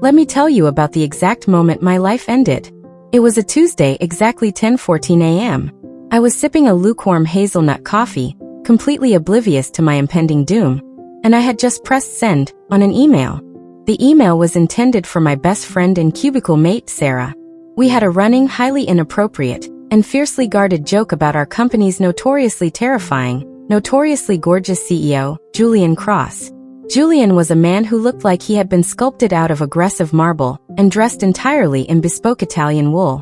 Let me tell you about the exact moment my life ended. It was a Tuesday, exactly 10:14 a.m. I was sipping a lukewarm hazelnut coffee, completely oblivious to my impending doom, and I had just pressed send on an email. The email was intended for my best friend and cubicle mate, Sarah. We had a running, highly inappropriate, and fiercely guarded joke about our company's notoriously terrifying, notoriously gorgeous CEO, Julian Cross. Julian was a man who looked like he had been sculpted out of aggressive marble and dressed entirely in bespoke Italian wool.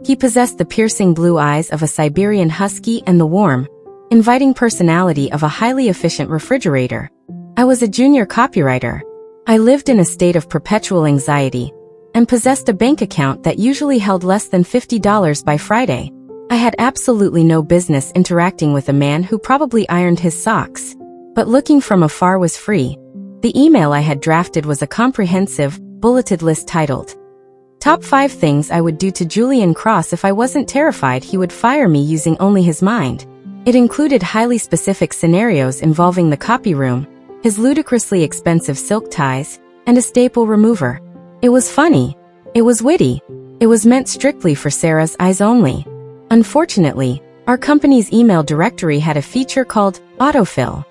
He possessed the piercing blue eyes of a Siberian husky and the warm, inviting personality of a highly efficient refrigerator. I was a junior copywriter. I lived in a state of perpetual anxiety and possessed a bank account that usually held less than $50 by Friday. I had absolutely no business interacting with a man who probably ironed his socks, but looking from afar was free. The email I had drafted was a comprehensive, bulleted list titled, "Top 5 Things I Would Do to Julian Cross If I Wasn't Terrified He Would Fire Me Using Only His Mind." It included highly specific scenarios involving the copy room, his ludicrously expensive silk ties, and a staple remover. It was funny. It was witty. It was meant strictly for Sarah's eyes only. Unfortunately, our company's email directory had a feature called autofill.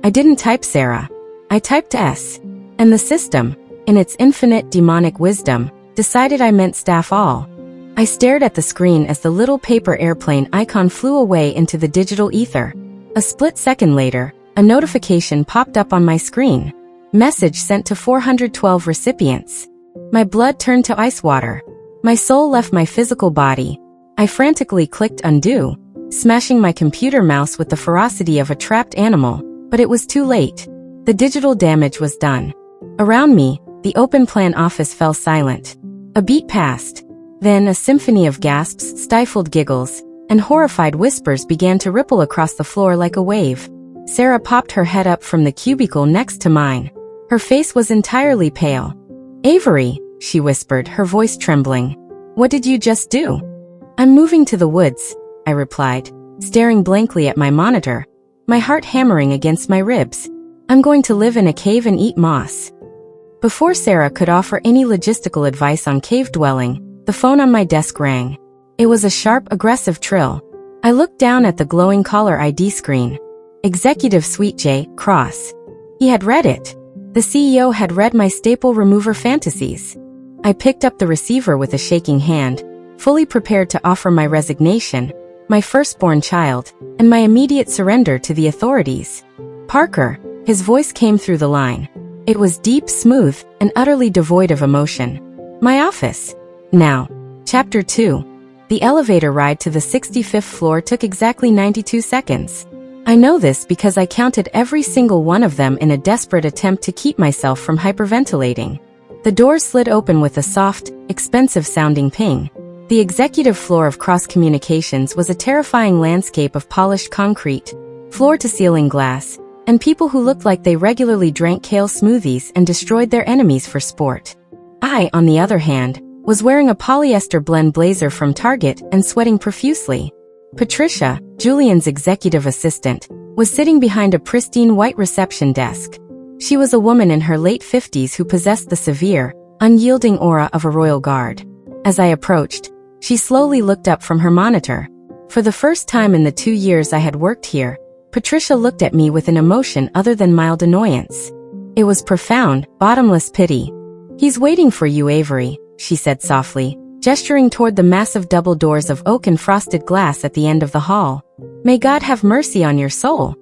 I didn't type Sarah. I typed S. And the system, in its infinite demonic wisdom, decided I meant staff all. I stared at the screen as the little paper airplane icon flew away into the digital ether. A split second later, a notification popped up on my screen. Message sent to 412 recipients. My blood turned to ice water. My soul left my physical body. I frantically clicked undo, smashing my computer mouse with the ferocity of a trapped animal, but it was too late. The digital damage was done. Around me, the open plan office fell silent. A beat passed. Then a symphony of gasps, stifled giggles, and horrified whispers began to ripple across the floor like a wave. Sarah popped her head up from the cubicle next to mine. Her face was entirely pale. "Avery," she whispered, her voice trembling. "What did you just do?" "I'm moving to the woods," I replied, staring blankly at my monitor, my heart hammering against my ribs. "I'm going to live in a cave and eat moss." Before Sarah could offer any logistical advice on cave dwelling, the phone on my desk rang. It was a sharp, aggressive trill. I looked down at the glowing caller ID screen. Executive Suite J. Cross. He had read it. The CEO had read my staple remover fantasies. I picked up the receiver with a shaking hand, fully prepared to offer my resignation, my firstborn child, and my immediate surrender to the authorities. "Parker," his voice came through the line. It was deep, smooth, and utterly devoid of emotion. "My office. Now." Chapter 2. The elevator ride to the 65th floor took exactly 92 seconds. I know this because I counted every single one of them in a desperate attempt to keep myself from hyperventilating. The doors slid open with a soft, expensive-sounding ping. The executive floor of Cross Communications was a terrifying landscape of polished concrete, floor-to-ceiling glass, and people who looked like they regularly drank kale smoothies and destroyed their enemies for sport. I, on the other hand, was wearing a polyester blend blazer from Target and sweating profusely. Patricia, Julian's executive assistant, was sitting behind a pristine white reception desk. She was a woman in her late 50s who possessed the severe, unyielding aura of a royal guard. As I approached, she slowly looked up from her monitor. For the first time in the 2 years I had worked here, Patricia looked at me with an emotion other than mild annoyance. It was profound, bottomless pity. "He's waiting for you, Avery," she said softly, gesturing toward the massive double doors of oak and frosted glass at the end of the hall. "May God have mercy on your soul.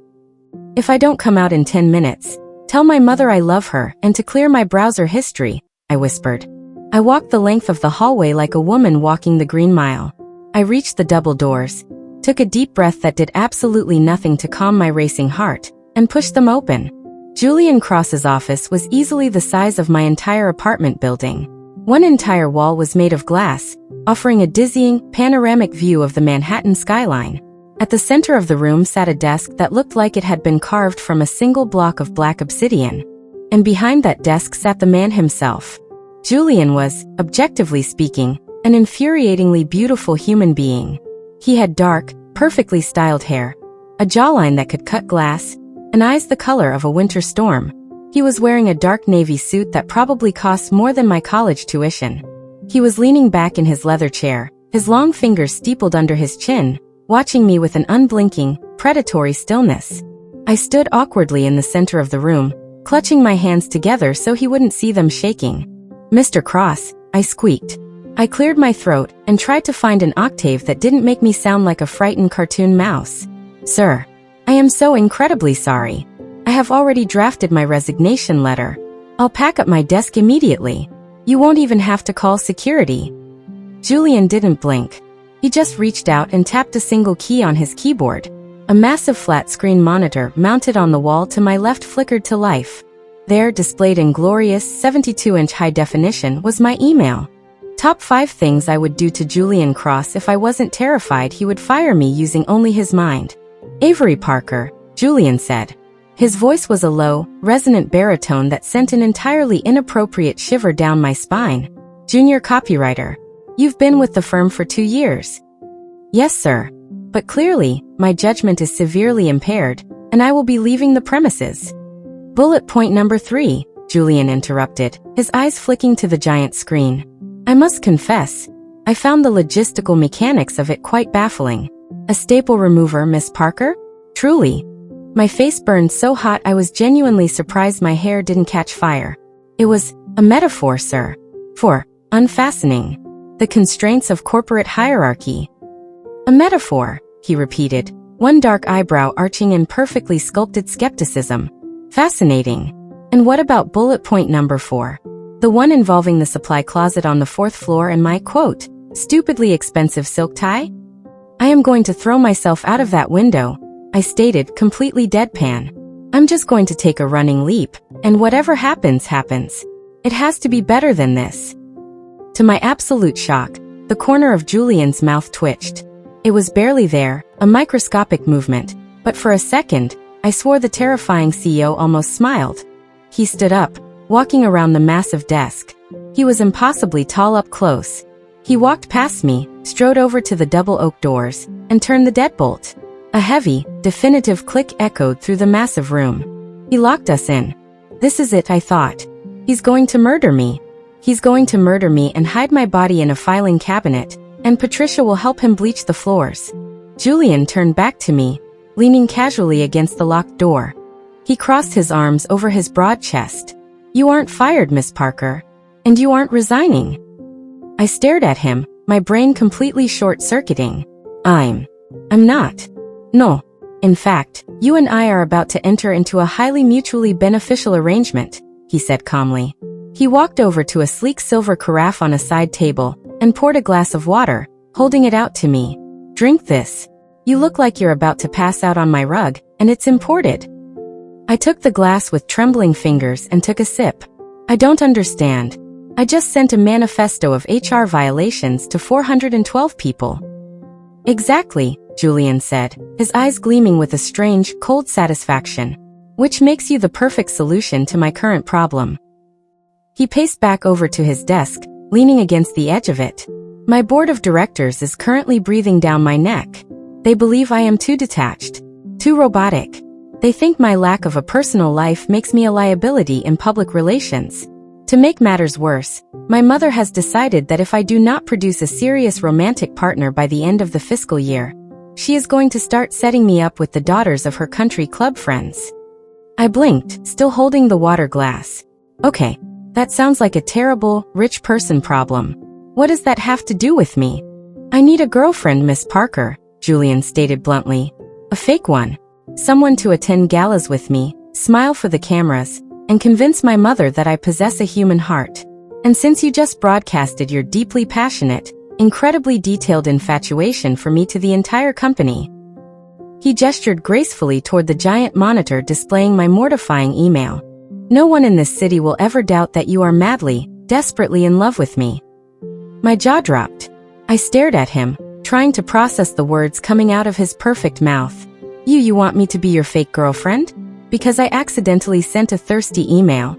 If I don't come out in 10 minutes, tell my mother I love her and to clear my browser history," I whispered. I walked the length of the hallway like a woman walking the Green Mile. I reached the double doors, took a deep breath that did absolutely nothing to calm my racing heart, and pushed them open. Julian Cross's office was easily the size of my entire apartment building. One entire wall was made of glass, offering a dizzying, panoramic view of the Manhattan skyline. At the center of the room sat a desk that looked like it had been carved from a single block of black obsidian. And behind that desk sat the man himself. Julian was, objectively speaking, an infuriatingly beautiful human being. He had dark, perfectly styled hair, a jawline that could cut glass, and eyes the color of a winter storm. He was wearing a dark navy suit that probably cost more than my college tuition. He was leaning back in his leather chair, his long fingers steepled under his chin, watching me with an unblinking, predatory stillness. I stood awkwardly in the center of the room, clutching my hands together so he wouldn't see them shaking. "Mr. Cross," I squeaked. I cleared my throat and tried to find an octave that didn't make me sound like a frightened cartoon mouse. "Sir, I am so incredibly sorry. I have already drafted my resignation letter. I'll pack up my desk immediately. You won't even have to call security." Julian didn't blink. He just reached out and tapped a single key on his keyboard. A massive flat-screen monitor mounted on the wall to my left flickered to life. There, displayed in glorious 72-inch high definition, was my email. Top 5 things I would do to Julian Cross if I wasn't terrified he would fire me using only his mind. "Avery Parker," Julian said. His voice was a low, resonant baritone that sent an entirely inappropriate shiver down my spine. "Junior copywriter. You've been with the firm for 2 years." "Yes, sir. But clearly, my judgment is severely impaired, and I will be leaving the premises." "Bullet point number 3, Julian interrupted, his eyes flicking to the giant screen. I must confess, I found the logistical mechanics of it quite baffling. "A staple remover, Miss Parker? Truly." My face burned so hot I was genuinely surprised my hair didn't catch fire. "It was a metaphor, sir. For unfastening the constraints of corporate hierarchy." "A metaphor," he repeated, one dark eyebrow arching in perfectly sculpted skepticism. "Fascinating. And what about bullet point number 4? The one involving the supply closet on the 4th floor and my, quote, stupidly expensive silk tie?" "I am going to throw myself out of that window," I stated, completely deadpan. "I'm just going to take a running leap, and whatever happens, happens. It has to be better than this." To my absolute shock, the corner of Julian's mouth twitched. It was barely there, a microscopic movement, but for a second, I swore the terrifying CEO almost smiled. He stood up, walking around the massive desk. He was impossibly tall up close. He walked past me, strode over to the double oak doors, and turned the deadbolt. A heavy, definitive click echoed through the massive room. He locked us in. This is it, I thought. He's going to murder me. He's going to murder me and hide my body in a filing cabinet, and Patricia will help him bleach the floors. Julian turned back to me, leaning casually against the locked door. He crossed his arms over his broad chest. "You aren't fired, Miss Parker. And you aren't resigning." I stared at him, my brain completely short-circuiting. I'm not. "No. In fact, you and I are about to enter into a highly mutually beneficial arrangement," he said calmly. He walked over to a sleek silver carafe on a side table and poured a glass of water, holding it out to me. "Drink this. You look like you're about to pass out on my rug, and it's imported." I took the glass with trembling fingers and took a sip. "I don't understand. I just sent a manifesto of HR violations to 412 people." "Exactly," Julian said, his eyes gleaming with a strange, cold satisfaction. "Which makes you the perfect solution to my current problem." He paced back over to his desk, leaning against the edge of it. "My board of directors is currently breathing down my neck. They believe I am too detached, too robotic. They think my lack of a personal life makes me a liability in public relations. To make matters worse, my mother has decided that if I do not produce a serious romantic partner by the end of the fiscal year, she is going to start setting me up with the daughters of her country club friends." I blinked, still holding the water glass. "Okay, that sounds like a terrible, rich person problem. What does that have to do with me?" "I need a girlfriend, Miss Parker," Julian stated bluntly. "A fake one. Someone to attend galas with me, smile for the cameras, and convince my mother that I possess a human heart. And since you just broadcasted your deeply passionate, incredibly detailed infatuation for me to the entire company." He gestured gracefully toward the giant monitor displaying my mortifying email. "No one in this city will ever doubt that you are madly, desperately in love with me." My jaw dropped. I stared at him, trying to process the words coming out of his perfect mouth. You want me to be your fake girlfriend? Because I accidentally sent a thirsty email."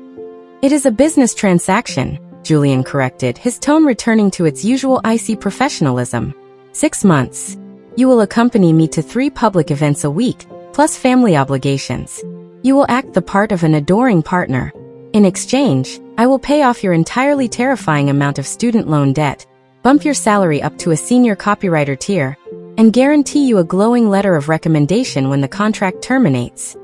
"It is a business transaction," Julian corrected, his tone returning to its usual icy professionalism. 6 months. You will accompany me to 3 public events a week, plus family obligations. You will act the part of an adoring partner. In exchange, I will pay off your entirely terrifying amount of student loan debt, bump your salary up to a senior copywriter tier, and guarantee you a glowing letter of recommendation when the contract terminates.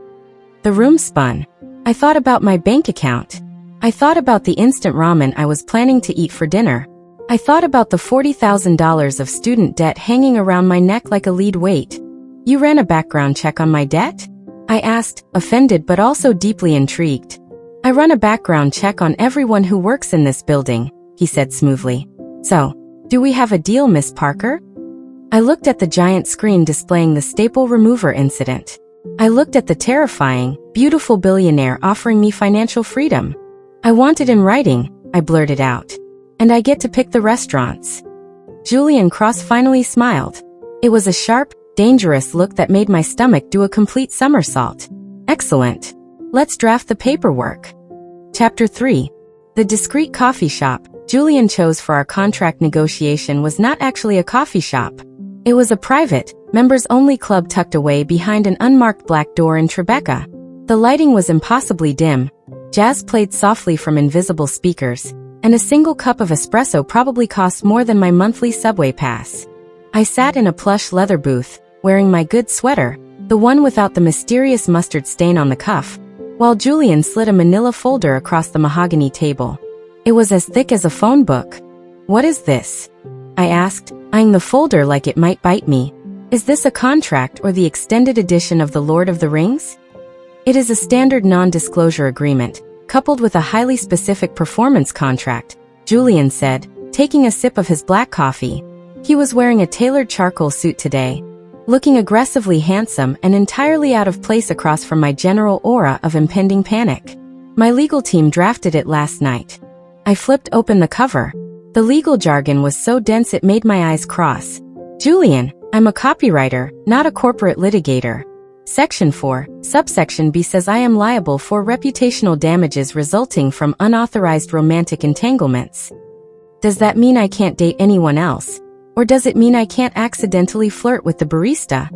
The room spun. I thought about my bank account. I thought about the instant ramen I was planning to eat for dinner. I thought about the $40,000 of student debt hanging around my neck like a lead weight. You ran a background check on my debt? I asked, offended but also deeply intrigued. I run a background check on everyone who works in this building, he said smoothly. So, do we have a deal, Miss Parker? I looked at the giant screen displaying the staple remover incident. I looked at the terrifying, beautiful billionaire offering me financial freedom. I want it in writing, I blurted out. And I get to pick the restaurants. Julian Cross finally smiled. It was a sharp, dangerous look that made my stomach do a complete somersault. Excellent. Let's draft the paperwork. Chapter 3. The discreet coffee shop Julian chose for our contract negotiation was not actually a coffee shop. It was a private, members-only club tucked away behind an unmarked black door in Tribeca. The lighting was impossibly dim, jazz played softly from invisible speakers, and a single cup of espresso probably cost more than my monthly subway pass. I sat in a plush leather booth, wearing my good sweater, the one without the mysterious mustard stain on the cuff, while Julian slid a manila folder across the mahogany table. It was as thick as a phone book. What is this? I asked, eyeing the folder like it might bite me. Is this a contract or the extended edition of The Lord of the Rings? It is a standard non-disclosure agreement, coupled with a highly specific performance contract, Julian said, taking a sip of his black coffee. He was wearing a tailored charcoal suit today, looking aggressively handsome and entirely out of place across from my general aura of impending panic. My legal team drafted it last night. I flipped open the cover. The legal jargon was so dense it made my eyes cross. Julian, I'm a copywriter, not a corporate litigator. Section 4, subsection B says I am liable for reputational damages resulting from unauthorized romantic entanglements. Does that mean I can't date anyone else? Or does it mean I can't accidentally flirt with the barista?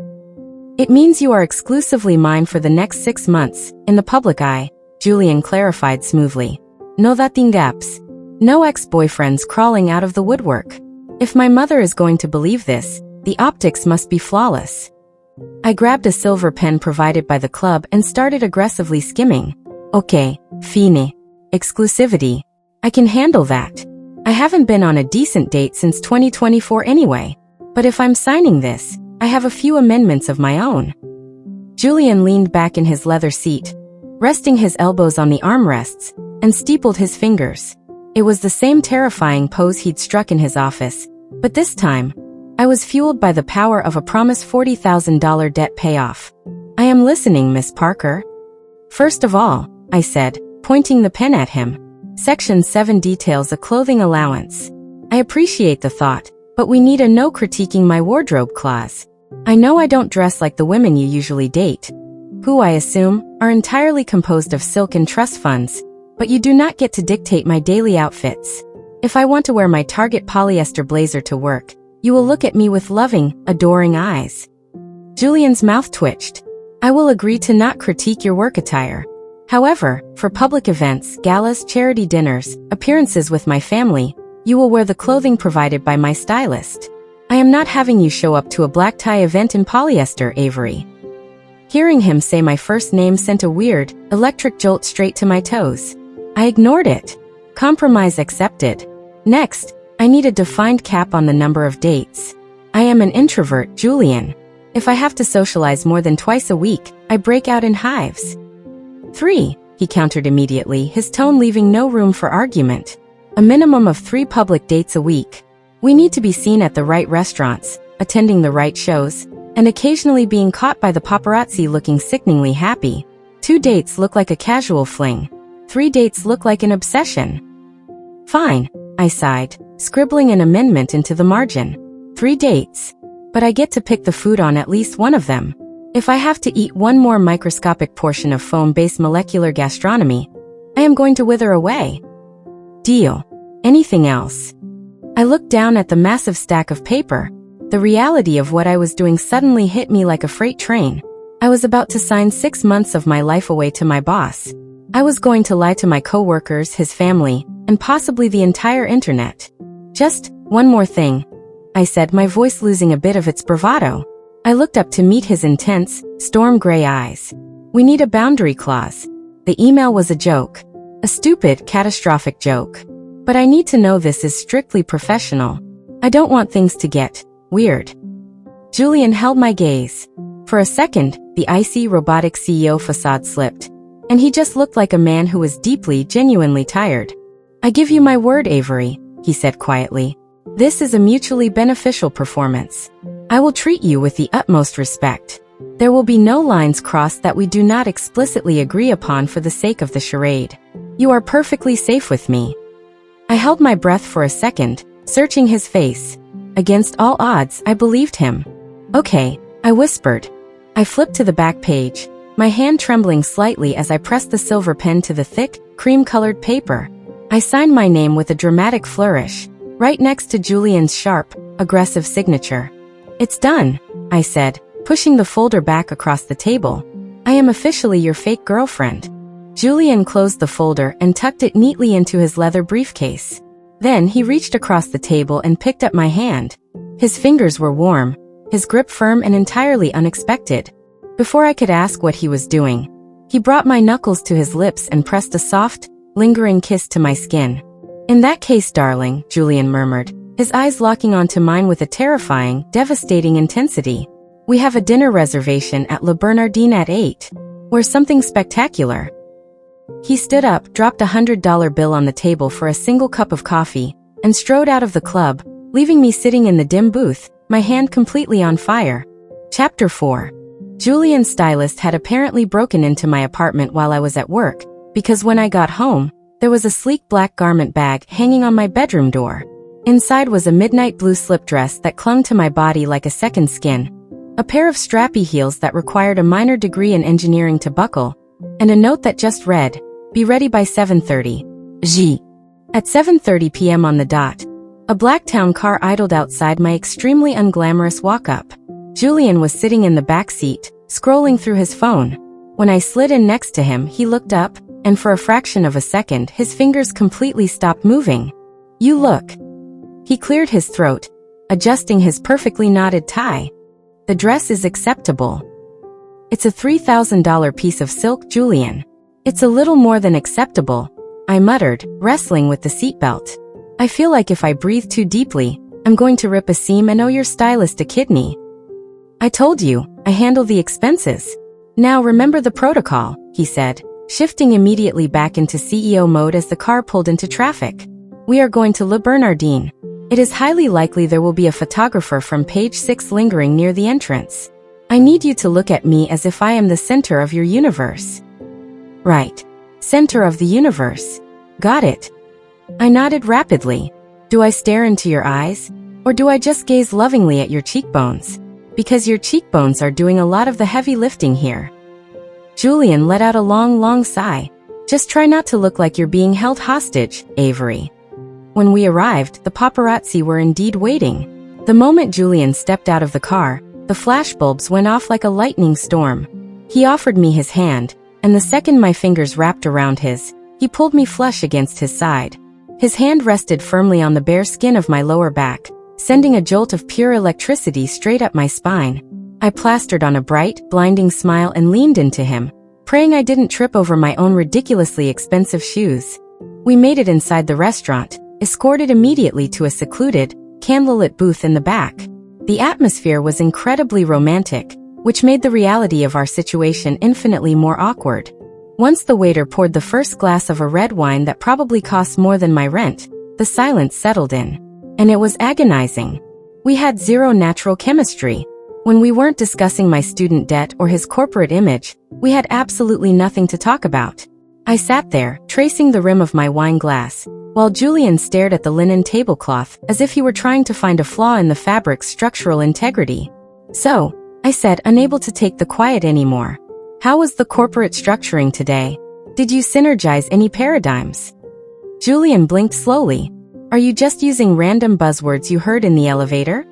It means you are exclusively mine for the next 6 months, in the public eye, Julian clarified smoothly. No datingaps. No ex-boyfriends crawling out of the woodwork. If my mother is going to believe this, the optics must be flawless. I grabbed a silver pen provided by the club and started aggressively skimming. Okay, fine. Exclusivity. I can handle that. I haven't been on a decent date since 2024 anyway. But if I'm signing this, I have a few amendments of my own. Julian leaned back in his leather seat, resting his elbows on the armrests, and steepled his fingers. It was the same terrifying pose he'd struck in his office, but this time, I was fueled by the power of a promised $40,000 debt payoff. I am listening, Miss Parker. First of all, I said, pointing the pen at him. Section 7 details a clothing allowance. I appreciate the thought, but we need a no critiquing my wardrobe clause. I know I don't dress like the women you usually date, who I assume are entirely composed of silk and trust funds, but you do not get to dictate my daily outfits. If I want to wear my Target polyester blazer to work, you will look at me with loving, adoring eyes. Julian's mouth twitched. I will agree to not critique your work attire. However, for public events, galas, charity dinners, appearances with my family, you will wear the clothing provided by my stylist. I am not having you show up to a black tie event in polyester, Avery. Hearing him say my first name sent a weird, electric jolt straight to my toes. I ignored it. Compromise accepted. Next, I need a defined cap on the number of dates. I am an introvert, Julian. If I have to socialize more than twice a week, I break out in hives. 3, he countered immediately, his tone leaving no room for argument. A minimum of 3 public dates a week. We need to be seen at the right restaurants, attending the right shows, and occasionally being caught by the paparazzi looking sickeningly happy. 2 dates look like a casual fling. 3 dates look like an obsession. Fine, I sighed, scribbling an amendment into the margin. 3 dates. But I get to pick the food on at least one of them. If I have to eat one more microscopic portion of foam-based molecular gastronomy, I am going to wither away. Deal. Anything else? I looked down at the massive stack of paper. The reality of what I was doing suddenly hit me like a freight train. I was about to sign 6 months of my life away to my boss. I was going to lie to my coworkers, his family, and possibly the entire internet. Just one more thing, I said, my voice losing a bit of its bravado. I looked up to meet his intense, storm-gray eyes. We need a boundary clause. The email was a joke. A stupid, catastrophic joke. But I need to know this is strictly professional. I don't want things to get weird. Julian held my gaze. For a second, the icy, robotic CEO facade slipped, and he just looked like a man who was deeply, genuinely tired. I give you my word, Avery, he said quietly. This is a mutually beneficial performance. I will treat you with the utmost respect. There will be no lines crossed that we do not explicitly agree upon for the sake of the charade. You are perfectly safe with me. I held my breath for a second, searching his face. Against all odds, I believed him. Okay, I whispered. I flipped to the back page, my hand trembling slightly as I pressed the silver pen to the thick, cream-colored paper. I signed my name with a dramatic flourish, right next to Julian's sharp, aggressive signature. It's done, I said, pushing the folder back across the table. I am officially your fake girlfriend. Julian closed the folder and tucked it neatly into his leather briefcase. Then he reached across the table and picked up my hand. His fingers were warm, his grip firm and entirely unexpected. Before I could ask what he was doing, he brought my knuckles to his lips and pressed a soft, lingering kiss to my skin. In that case, darling, Julian murmured, his eyes locking onto mine with a terrifying, devastating intensity. We have a dinner reservation at Le Bernardin at 8. We're something spectacular. He stood up, dropped $100 bill on the table for a single cup of coffee, and strode out of the club, leaving me sitting in the dim booth, my hand completely on fire. Chapter 4. Julian's stylist had apparently broken into my apartment while I was at work, because when I got home, there was a sleek black garment bag hanging on my bedroom door. Inside was a midnight blue slip dress that clung to my body like a second skin, a pair of strappy heels that required a minor degree in engineering to buckle, and a note that just read, "Be ready by 7:30. G." At 7:30 p.m. on the dot, a black town car idled outside my extremely unglamorous walk-up. Julian was sitting in the back seat, scrolling through his phone. When I slid in next to him, he looked up, and for a fraction of a second, his fingers completely stopped moving. "You look." He cleared his throat, adjusting his perfectly knotted tie. "The dress is acceptable." "It's a $3,000 piece of silk, Julian." "It's a little more than acceptable," I muttered, wrestling with the seatbelt. "I feel like if I breathe too deeply, I'm going to rip a seam and owe your stylist a kidney." "I told you, I handle the expenses. Now remember the protocol," he said, shifting immediately back into CEO mode as the car pulled into traffic. "We are going to Le Bernardin. It is highly likely there will be a photographer from page 6 lingering near the entrance. I need you to look at me as if I am the center of your universe." "Right. Center of the universe. Got it." I nodded rapidly. "Do I stare into your eyes? Or do I just gaze lovingly at your cheekbones? Because your cheekbones are doing a lot of the heavy lifting here." Julian let out a long, long sigh. "Just try not to look like you're being held hostage, Avery." When we arrived, the paparazzi were indeed waiting. The moment Julian stepped out of the car, the flashbulbs went off like a lightning storm. He offered me his hand, and the second my fingers wrapped around his, he pulled me flush against his side. His hand rested firmly on the bare skin of my lower back, sending a jolt of pure electricity straight up my spine. I plastered on a bright, blinding smile and leaned into him, praying I didn't trip over my own ridiculously expensive shoes. We made it inside the restaurant, escorted immediately to a secluded, candlelit booth in the back. The atmosphere was incredibly romantic, which made the reality of our situation infinitely more awkward. Once the waiter poured the first glass of a red wine that probably cost more than my rent, the silence settled in. And it was agonizing. We had zero natural chemistry. When we weren't discussing my student debt or his corporate image, we had absolutely nothing to talk about. I sat there, tracing the rim of my wine glass, while Julian stared at the linen tablecloth as if he were trying to find a flaw in the fabric's structural integrity. "So," I said, unable to take the quiet anymore, "how was the corporate structuring today? Did you synergize any paradigms?" Julian blinked slowly. "Are you just using random buzzwords you heard in the elevator?"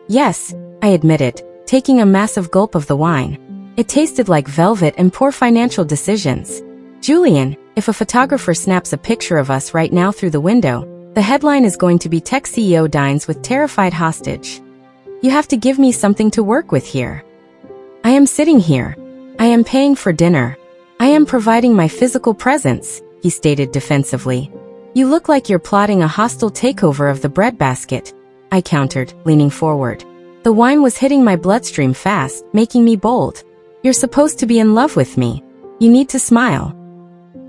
"Yes," I admitted, taking a massive gulp of the wine. It tasted like velvet and poor financial decisions. Julian, if a photographer snaps a picture of us right now through the window, the headline is going to be Tech CEO dines with terrified hostage. You have to give me something to work with here. I am sitting here. I am paying for dinner. I am providing my physical presence, he stated defensively. You look like you're plotting a hostile takeover of the breadbasket, I countered, leaning forward. The wine was hitting my bloodstream fast, making me bold. You're supposed to be in love with me. You need to smile.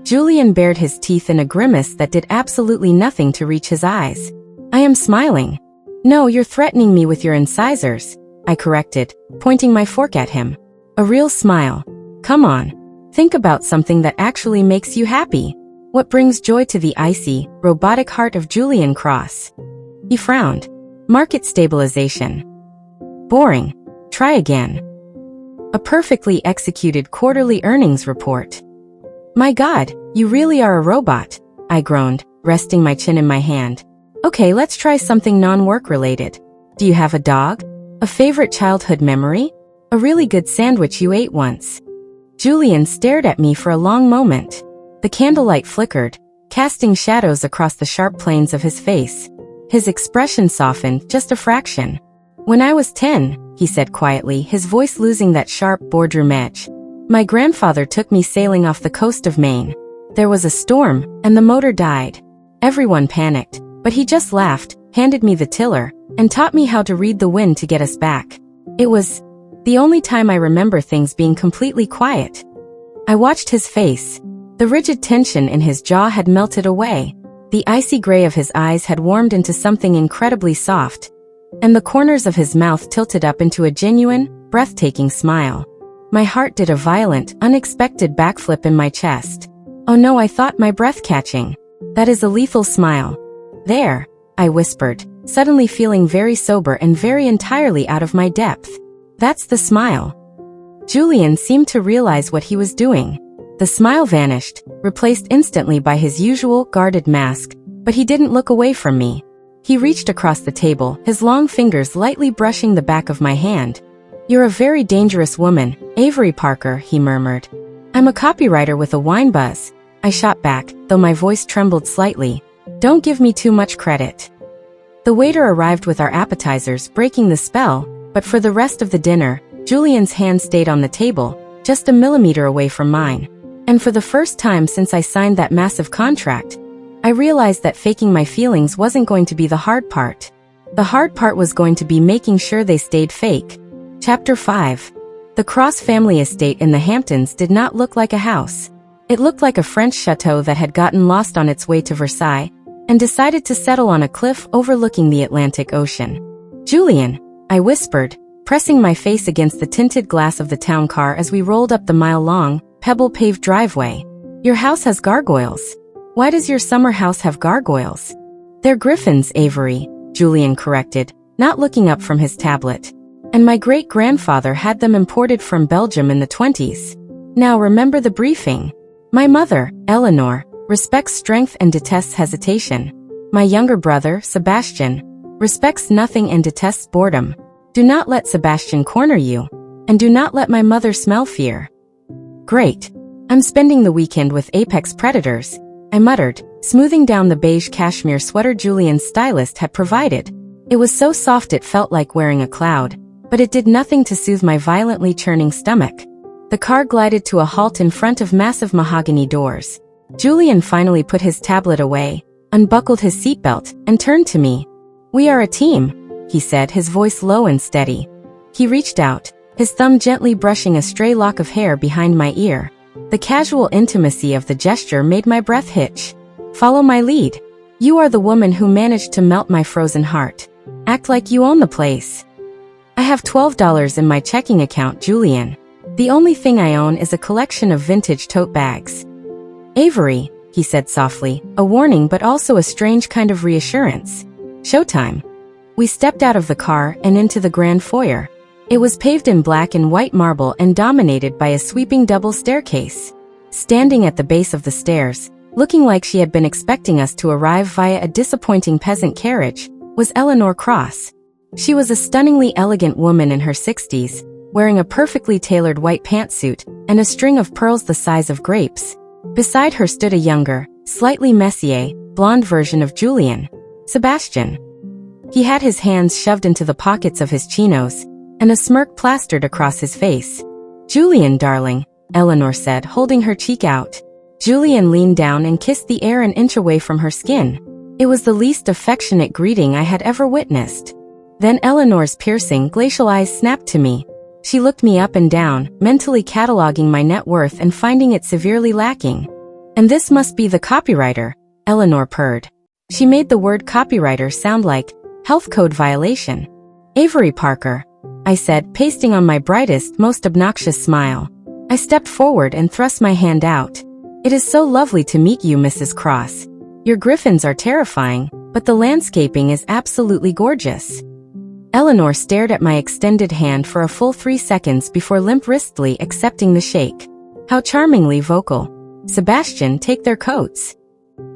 Julian bared his teeth in a grimace that did absolutely nothing to reach his eyes. I am smiling. No, you're threatening me with your incisors, I corrected, pointing my fork at him. A real smile. Come on. Think about something that actually makes you happy. What brings joy to the icy, robotic heart of Julian Cross? He frowned. Market stabilization. Boring. Try again. A perfectly executed quarterly earnings report. My God, you really are a robot, I groaned, resting my chin in my hand. Okay, let's try something non-work related. Do you have a dog? A favorite childhood memory? A really good sandwich you ate once? Julian stared at me for a long moment. The candlelight flickered, casting shadows across the sharp planes of his face. His expression softened just a fraction. When I was 10, he said quietly, his voice losing that sharp boardroom edge. My grandfather took me sailing off the coast of Maine. There was a storm, and the motor died. Everyone panicked, but he just laughed, handed me the tiller, and taught me how to read the wind to get us back. It was the only time I remember things being completely quiet. I watched his face. The rigid tension in his jaw had melted away. The icy gray of his eyes had warmed into something incredibly soft, and the corners of his mouth tilted up into a genuine, breathtaking smile. My heart did a violent, unexpected backflip in my chest. Oh no, I thought, my breath catching. That is a lethal smile. There, I whispered, suddenly feeling very sober and very entirely out of my depth. That's the smile. Julian seemed to realize what he was doing. The smile vanished, replaced instantly by his usual, guarded mask, but he didn't look away from me. He reached across the table, his long fingers lightly brushing the back of my hand. You're a very dangerous woman, Avery Parker, he murmured. I'm a copywriter with a wine buzz. I shot back, though my voice trembled slightly. Don't give me too much credit. The waiter arrived with our appetizers, breaking the spell, but for the rest of the dinner, Julian's hand stayed on the table, just a millimeter away from mine. And for the first time since I signed that massive contract, I realized that faking my feelings wasn't going to be the hard part. The hard part was going to be making sure they stayed fake. Chapter 5. The Cross family estate in the Hamptons did not look like a house. It looked like a French chateau that had gotten lost on its way to Versailles and decided to settle on a cliff overlooking the Atlantic Ocean. Julian, I whispered, pressing my face against the tinted glass of the town car as we rolled up the mile-long, pebble-paved driveway. Your house has gargoyles. Why does your summer house have gargoyles? They're griffins, Avery, Julian corrected, not looking up from his tablet. And my great-grandfather had them imported from Belgium in the 20s. Now remember the briefing. My mother, Eleanor, respects strength and detests hesitation. My younger brother, Sebastian, respects nothing and detests boredom. Do not let Sebastian corner you. And do not let my mother smell fear. Great. I'm spending the weekend with apex predators, I muttered, smoothing down the beige cashmere sweater Julian's stylist had provided. It was so soft it felt like wearing a cloud, but it did nothing to soothe my violently churning stomach. The car glided to a halt in front of massive mahogany doors. Julian finally put his tablet away, unbuckled his seatbelt, and turned to me. We are a team, he said, his voice low and steady. He reached out, his thumb gently brushing a stray lock of hair behind my ear. The casual intimacy of the gesture made my breath hitch. Follow my lead. You are the woman who managed to melt my frozen heart. Act like you own the place. I have $12 in my checking account, Julian. The only thing I own is a collection of vintage tote bags. Avery, he said softly, a warning but also a strange kind of reassurance. Showtime. We stepped out of the car and into the grand foyer. It was paved in black and white marble and dominated by a sweeping double staircase. Standing at the base of the stairs, looking like she had been expecting us to arrive via a disappointing peasant carriage, was Eleanor Cross. She was a stunningly elegant woman in her 60s, wearing a perfectly tailored white pantsuit and a string of pearls the size of grapes. Beside her stood a younger, slightly messier, blonde version of Julian, Sebastian. He had his hands shoved into the pockets of his chinos, and a smirk plastered across his face. "Julian, darling," Eleanor said, holding her cheek out. Julian leaned down and kissed the air an inch away from her skin. It was the least affectionate greeting I had ever witnessed. Then Eleanor's piercing, glacial eyes snapped to me. She looked me up and down, mentally cataloging my net worth and finding it severely lacking. "And this must be the copywriter," Eleanor purred. She made the word copywriter sound like health code violation. "Avery Parker," I said, pasting on my brightest, most obnoxious smile. I stepped forward and thrust my hand out. "It is so lovely to meet you, Mrs. Cross. Your griffins are terrifying, but the landscaping is absolutely gorgeous." Eleanor stared at my extended hand for a full 3 seconds before limp-wristedly accepting the shake. "How charmingly vocal. Sebastian, take their coats."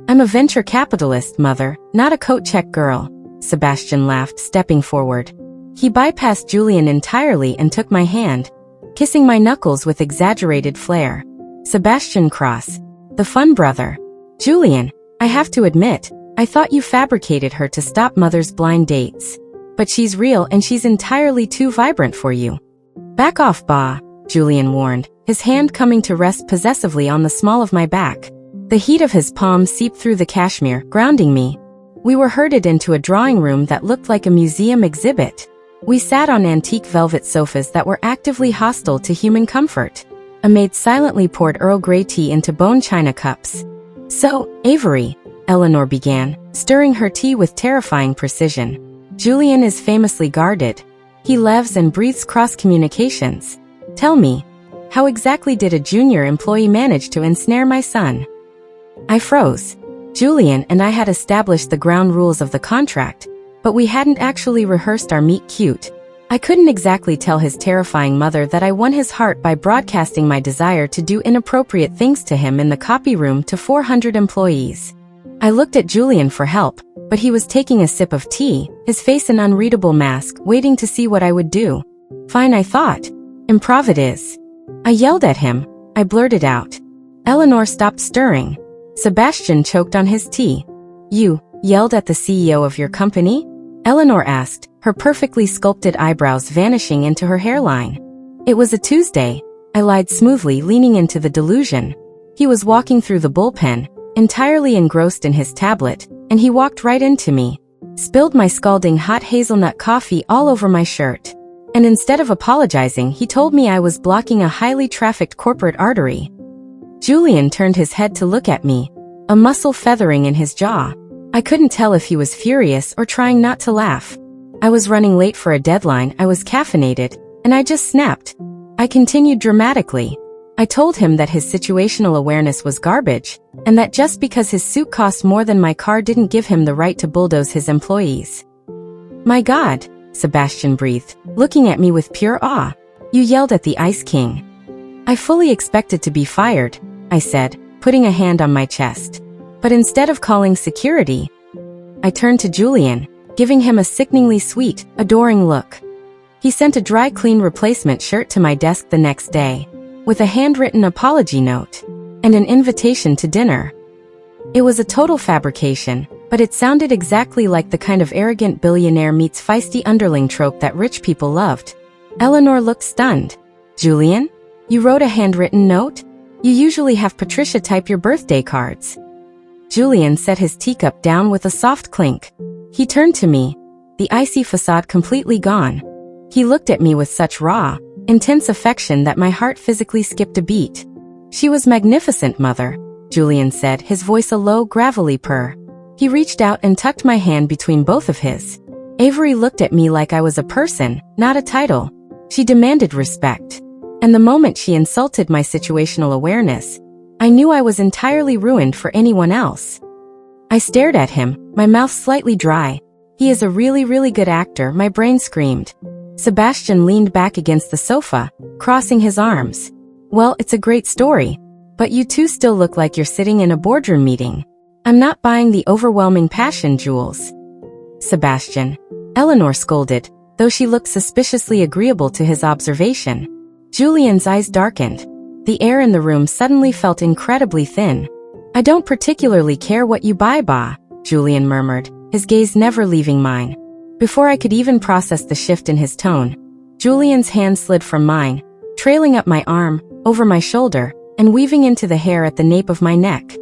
"I'm a venture capitalist, mother, not a coat check girl," Sebastian laughed, stepping forward. He bypassed Julian entirely and took my hand, kissing my knuckles with exaggerated flair. "Sebastian Cross, the fun brother." "Julian, I have to admit, I thought you fabricated her to stop mother's blind dates. But she's real and she's entirely too vibrant for you." "Back off, Ba," Julian warned, his hand coming to rest possessively on the small of my back. The heat of his palm seeped through the cashmere, grounding me. We were herded into a drawing room that looked like a museum exhibit. We sat on antique velvet sofas that were actively hostile to human comfort. A maid silently poured Earl Grey tea into bone china cups. "So, Avery," Eleanor began, stirring her tea with terrifying precision. "Julian is famously guarded. He lives and breathes cross-communications. Tell me, how exactly did a junior employee manage to ensnare my son?" I froze. Julian and I had established the ground rules of the contract, but we hadn't actually rehearsed our meet cute. I couldn't exactly tell his terrifying mother that I won his heart by broadcasting my desire to do inappropriate things to him in the copy room to 400 employees. I looked at Julian for help, but he was taking a sip of tea, his face an unreadable mask, waiting to see what I would do. "Fine," I thought. "Improv it is." I yelled at him. I blurted out. Eleanor stopped stirring. Sebastian choked on his tea. "You yelled at the CEO of your company?" Eleanor asked, her perfectly sculpted eyebrows vanishing into her hairline. "It was a Tuesday," I lied smoothly, leaning into the delusion. He was walking through the bullpen, entirely engrossed in his tablet, and he walked right into me. Spilled my scalding hot hazelnut coffee all over my shirt. And instead of apologizing, he told me I was blocking a highly trafficked corporate artery. Julian turned his head to look at me, a muscle feathering in his jaw. I couldn't tell if he was furious or trying not to laugh. I was running late for a deadline, I was caffeinated, and I just snapped. I continued dramatically. I told him that his situational awareness was garbage, and that just because his suit cost more than my car didn't give him the right to bulldoze his employees. "My God," Sebastian breathed, looking at me with pure awe. "You yelled at the Ice King." "I fully expected to be fired," I said, putting a hand on my chest. But instead of calling security, I turned to Julian, giving him a sickeningly sweet, adoring look. He sent a dry clean replacement shirt to my desk the next day, with a handwritten apology note, and an invitation to dinner. It was a total fabrication, but it sounded exactly like the kind of arrogant billionaire meets feisty underling trope that rich people loved. Eleanor looked stunned. "Julian? You wrote a handwritten note? You usually have Patricia type your birthday cards." Julian set his teacup down with a soft clink. He turned to me, the icy facade completely gone. He looked at me with such raw, intense affection that my heart physically skipped a beat. "She was magnificent, Mother," Julian said, his voice a low, gravelly purr. He reached out and tucked my hand between both of his. Avery looked at me like I was a person, not a title. She demanded respect. And the moment she insulted my situational awareness, I knew I was entirely ruined for anyone else. I stared at him, my mouth slightly dry. "He is a really, really good actor," my brain screamed. Sebastian leaned back against the sofa, crossing his arms. "Well, it's a great story. But you two still look like you're sitting in a boardroom meeting. I'm not buying the overwhelming passion, Jules." "Sebastian," Eleanor scolded, though she looked suspiciously agreeable to his observation. Julian's eyes darkened. The air in the room suddenly felt incredibly thin. "I don't particularly care what you buy, Ba," Julian murmured, his gaze never leaving mine. Before I could even process the shift in his tone, Julian's hand slid from mine, trailing up my arm, over my shoulder, and weaving into the hair at the nape of my neck.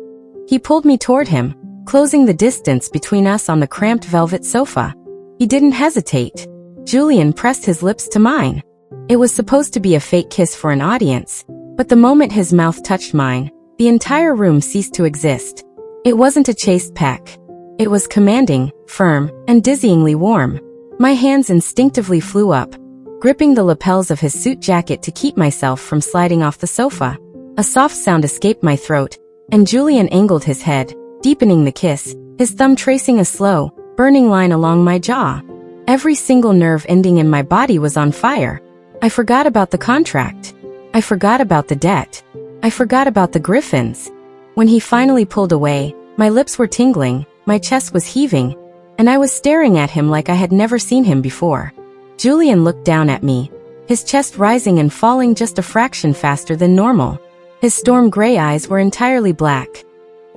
He pulled me toward him, closing the distance between us on the cramped velvet sofa. He didn't hesitate. Julian pressed his lips to mine. It was supposed to be a fake kiss for an audience, but the moment his mouth touched mine, the entire room ceased to exist. It wasn't a chaste peck. It was commanding, firm, and dizzyingly warm. My hands instinctively flew up, gripping the lapels of his suit jacket to keep myself from sliding off the sofa. A soft sound escaped my throat, and Julian angled his head, deepening the kiss, his thumb tracing a slow, burning line along my jaw. Every single nerve ending in my body was on fire. I forgot about the contract. I forgot about the debt. I forgot about the griffins. When he finally pulled away, my lips were tingling, my chest was heaving, and I was staring at him like I had never seen him before. Julian looked down at me, his chest rising and falling just a fraction faster than normal. His storm gray eyes were entirely black.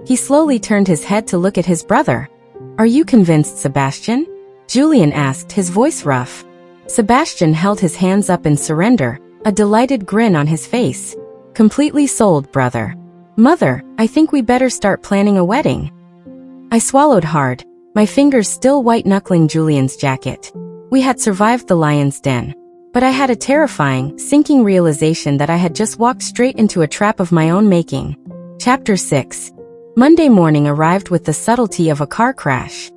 He slowly turned his head to look at his brother. "Are you convinced, Sebastian?" Julian asked, his voice rough. Sebastian held his hands up in surrender, a delighted grin on his face. "Completely sold, brother. Mother, I think we better start planning a wedding." I swallowed hard, my fingers still white-knuckling Julian's jacket. We had survived the lion's den, but I had a terrifying, sinking realization that I had just walked straight into a trap of my own making. Chapter 6. Monday morning arrived with the subtlety of a car crash.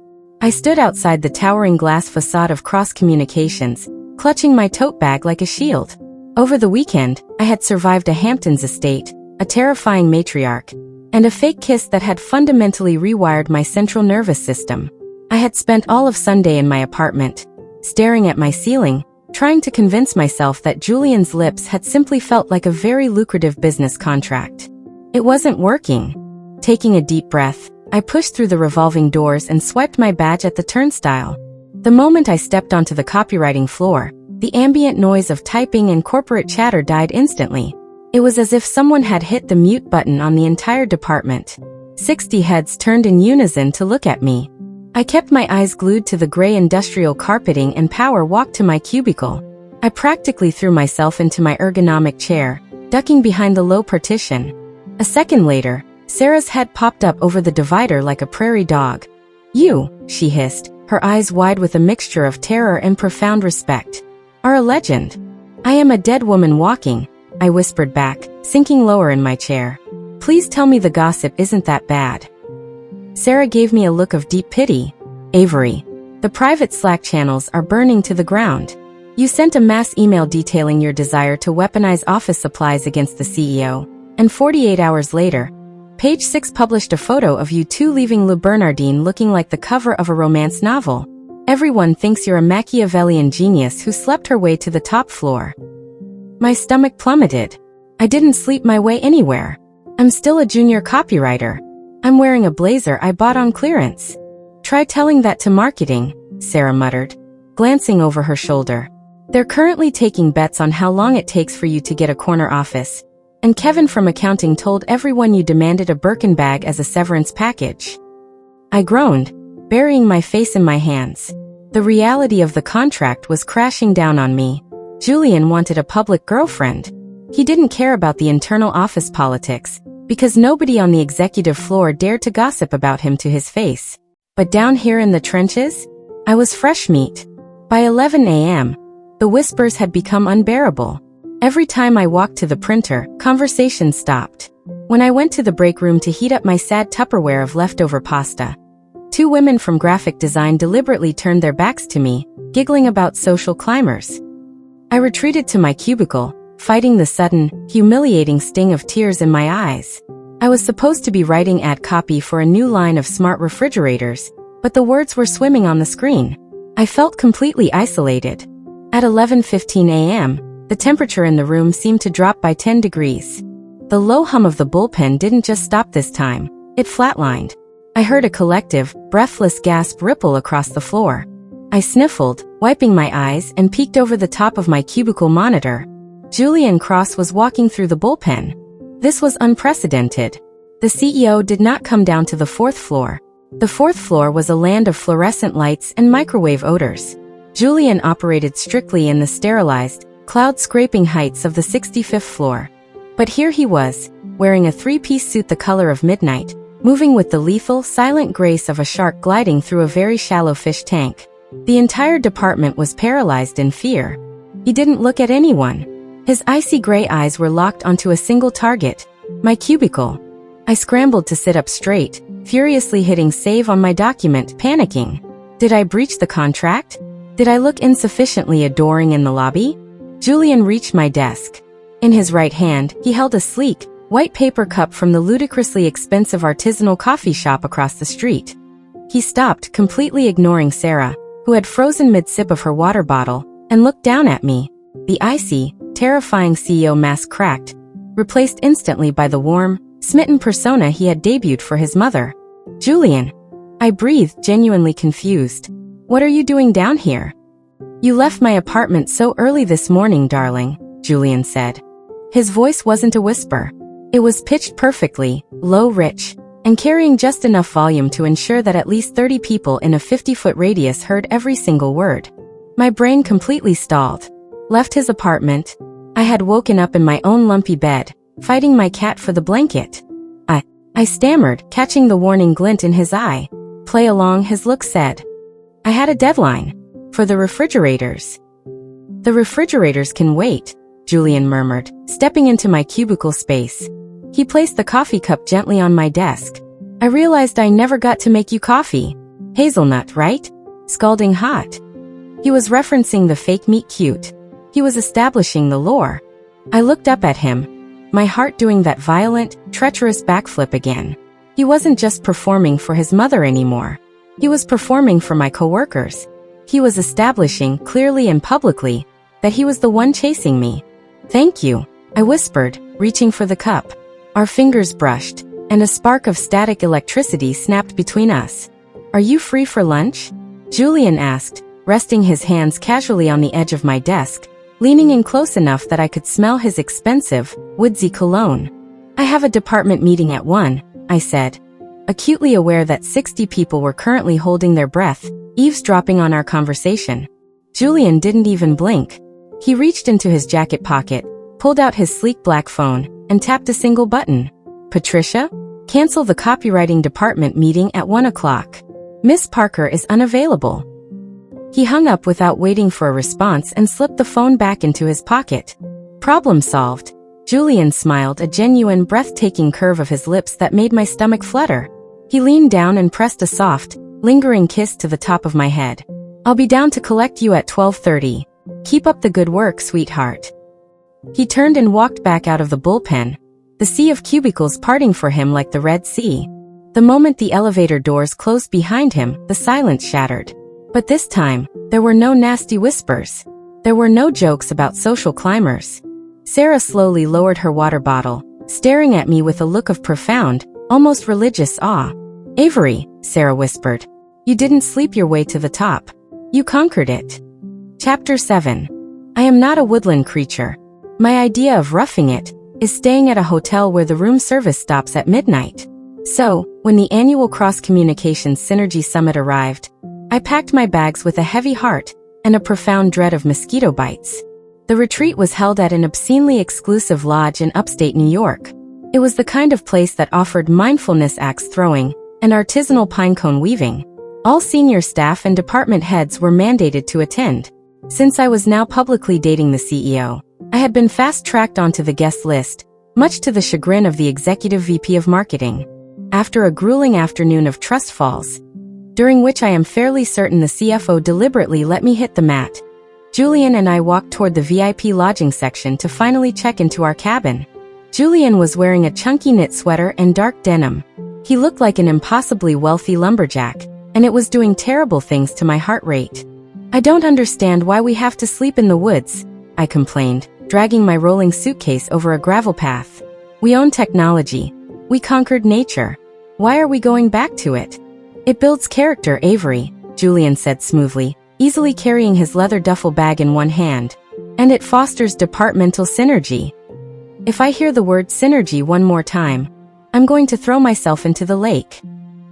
I stood outside the towering glass facade of Cross Communications, clutching my tote bag like a shield. Over the weekend, I had survived a Hamptons estate, a terrifying matriarch, and a fake kiss that had fundamentally rewired my central nervous system. I had spent all of Sunday in my apartment, staring at my ceiling, trying to convince myself that Julian's lips had simply felt like a very lucrative business contract. It wasn't working. Taking a deep breath, I pushed through the revolving doors and swiped my badge at the turnstile. The moment I stepped onto the copywriting floor, the ambient noise of typing and corporate chatter died instantly. It was as if someone had hit the mute button on the entire department. 60 heads turned in unison to look at me. I kept my eyes glued to the gray industrial carpeting and power walked to my cubicle. I practically threw myself into my ergonomic chair, ducking behind the low partition. A second later, Sarah's head popped up over the divider like a prairie dog. "You," she hissed, her eyes wide with a mixture of terror and profound respect, "are a legend." "I am a dead woman walking," I whispered back, sinking lower in my chair. "Please tell me the gossip isn't that bad." Sarah gave me a look of deep pity. "Avery, the private Slack channels are burning to the ground. You sent a mass email detailing your desire to weaponize office supplies against the CEO, and 48 hours later, Page 6 published a photo of you two leaving Le Bernardin looking like the cover of a romance novel. Everyone thinks you're a Machiavellian genius who slept her way to the top floor." My stomach plummeted. I didn't sleep my way anywhere. I'm still a junior copywriter. I'm wearing a blazer I bought on clearance. "Try telling that to marketing," Sarah muttered, glancing over her shoulder. "They're currently taking bets on how long it takes for you to get a corner office. And Kevin from accounting told everyone you demanded a Birkin bag as a severance package." I groaned, burying my face in my hands. The reality of the contract was crashing down on me. Julian wanted a public girlfriend. He didn't care about the internal office politics, because nobody on the executive floor dared to gossip about him to his face. But down here in the trenches, I was fresh meat. By 11 a.m., the whispers had become unbearable. Every time I walked to the printer, conversation stopped. When I went to the break room to heat up my sad Tupperware of leftover pasta, two women from graphic design deliberately turned their backs to me, giggling about social climbers. I retreated to my cubicle, fighting the sudden, humiliating sting of tears in my eyes. I was supposed to be writing ad copy for a new line of smart refrigerators, but the words were swimming on the screen. I felt completely isolated. At 11:15 a.m., the temperature in the room seemed to drop by 10 degrees. The low hum of the bullpen didn't just stop this time, it flatlined. I heard a collective, breathless gasp ripple across the floor. I sniffled, wiping my eyes, and peeked over the top of my cubicle monitor. Julian Cross was walking through the bullpen. This was unprecedented. The CEO did not come down to the fourth floor. The fourth floor was a land of fluorescent lights and microwave odors. Julian operated strictly in the sterilized, cloud-scraping heights of the 65th floor. But here he was, wearing a three-piece suit the color of midnight, moving with the lethal, silent grace of a shark gliding through a very shallow fish tank. The entire department was paralyzed in fear. He didn't look at anyone. His icy gray eyes were locked onto a single target, my cubicle. I scrambled to sit up straight, furiously hitting save on my document, panicking. Did I breach the contract? Did I look insufficiently adoring in the lobby? Julian reached my desk. In his right hand, he held a sleek, white paper cup from the ludicrously expensive artisanal coffee shop across the street. He stopped, completely ignoring Sarah, who had frozen mid-sip of her water bottle, and looked down at me. The icy, terrifying CEO mask cracked, replaced instantly by the warm, smitten persona he had debuted for his mother. Julian. I breathed, genuinely confused. What are you doing down here? You left my apartment so early this morning, darling, Julian said. His voice wasn't a whisper. It was pitched perfectly, low, rich, and carrying just enough volume to ensure that at least 30 people in a 50-foot radius heard every single word. My brain completely stalled. Left his apartment. I had woken up in my own lumpy bed, fighting my cat for the blanket. I stammered, catching the warning glint in his eye. Play along, his look said. I had a deadline. For the refrigerators. The refrigerators can wait, Julian murmured, stepping into my cubicle space. He placed the coffee cup gently on my desk. I realized I never got to make you coffee. Hazelnut, right? Scalding hot. He was referencing the fake meat cute. He was establishing the lore. I looked up at him, my heart doing that violent, treacherous backflip again. He wasn't just performing for his mother anymore. He was performing for my coworkers. He was establishing, clearly and publicly, that he was the one chasing me. Thank you, I whispered, reaching for the cup. Our fingers brushed, and a spark of static electricity snapped between us. Are you free for lunch? Julian asked, resting his hands casually on the edge of my desk, leaning in close enough that I could smell his expensive, woodsy cologne. I have a department meeting at 1, I said, acutely aware that 60 people were currently holding their breath, eavesdropping on our conversation. Julian didn't even blink. He reached into his jacket pocket, pulled out his sleek black phone, and tapped a single button. Patricia? Cancel the copywriting department meeting at 1 o'clock. Miss Parker is unavailable. He hung up without waiting for a response and slipped the phone back into his pocket. Problem solved. Julian smiled, a genuine, breathtaking curve of his lips that made my stomach flutter. He leaned down and pressed a soft, lingering kiss to the top of my head. I'll be down to collect you at 12:30. Keep up the good work, sweetheart. He turned and walked back out of the bullpen, the sea of cubicles parting for him like the Red Sea. The moment the elevator doors closed behind him, the silence shattered. But this time, there were no nasty whispers. There were no jokes about social climbers. Sarah slowly lowered her water bottle, staring at me with a look of profound, almost religious awe. Avery, Sarah whispered. You didn't sleep your way to the top. You conquered it. Chapter 7. I am not a woodland creature. My idea of roughing it is staying at a hotel where the room service stops at midnight. So, when the annual Cross-Communications Synergy Summit arrived, I packed my bags with a heavy heart and a profound dread of mosquito bites. The retreat was held at an obscenely exclusive lodge in upstate New York. It was the kind of place that offered mindfulness axe throwing and artisanal pinecone weaving. All senior staff and department heads were mandated to attend. Since I was now publicly dating the CEO, I had been fast-tracked onto the guest list, much to the chagrin of the executive VP of marketing. After a grueling afternoon of trust falls, during which I am fairly certain the CFO deliberately let me hit the mat, Julian and I walked toward the VIP lodging section to finally check into our cabin. Julian was wearing a chunky knit sweater and dark denim. He looked like an impossibly wealthy lumberjack, and it was doing terrible things to my heart rate. I don't understand why we have to sleep in the woods, I complained, dragging my rolling suitcase over a gravel path. We own technology. We conquered nature. Why are we going back to it? It builds character, Avery, Julian said smoothly, easily carrying his leather duffel bag in one hand. And it fosters departmental synergy. If I hear the word synergy one more time, I'm going to throw myself into the lake.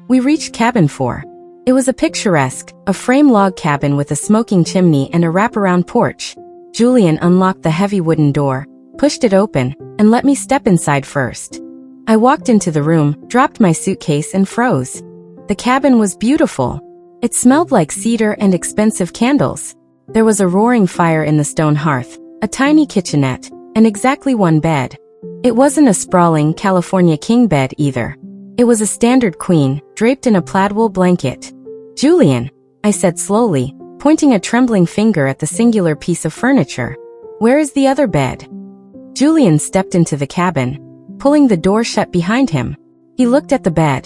We reached cabin 4. It was a picturesque, a frame log cabin with a smoking chimney and a wraparound porch. Julian unlocked the heavy wooden door, pushed it open, and let me step inside first. I walked into the room, dropped my suitcase and froze. The cabin was beautiful. It smelled like cedar and expensive candles. There was a roaring fire in the stone hearth, a tiny kitchenette, and exactly one bed. It wasn't a sprawling California king bed either. It was a standard queen, draped in a plaid wool blanket. "Julian," I said slowly, pointing a trembling finger at the singular piece of furniture. "Where is the other bed?" Julian stepped into the cabin, pulling the door shut behind him. He looked at the bed.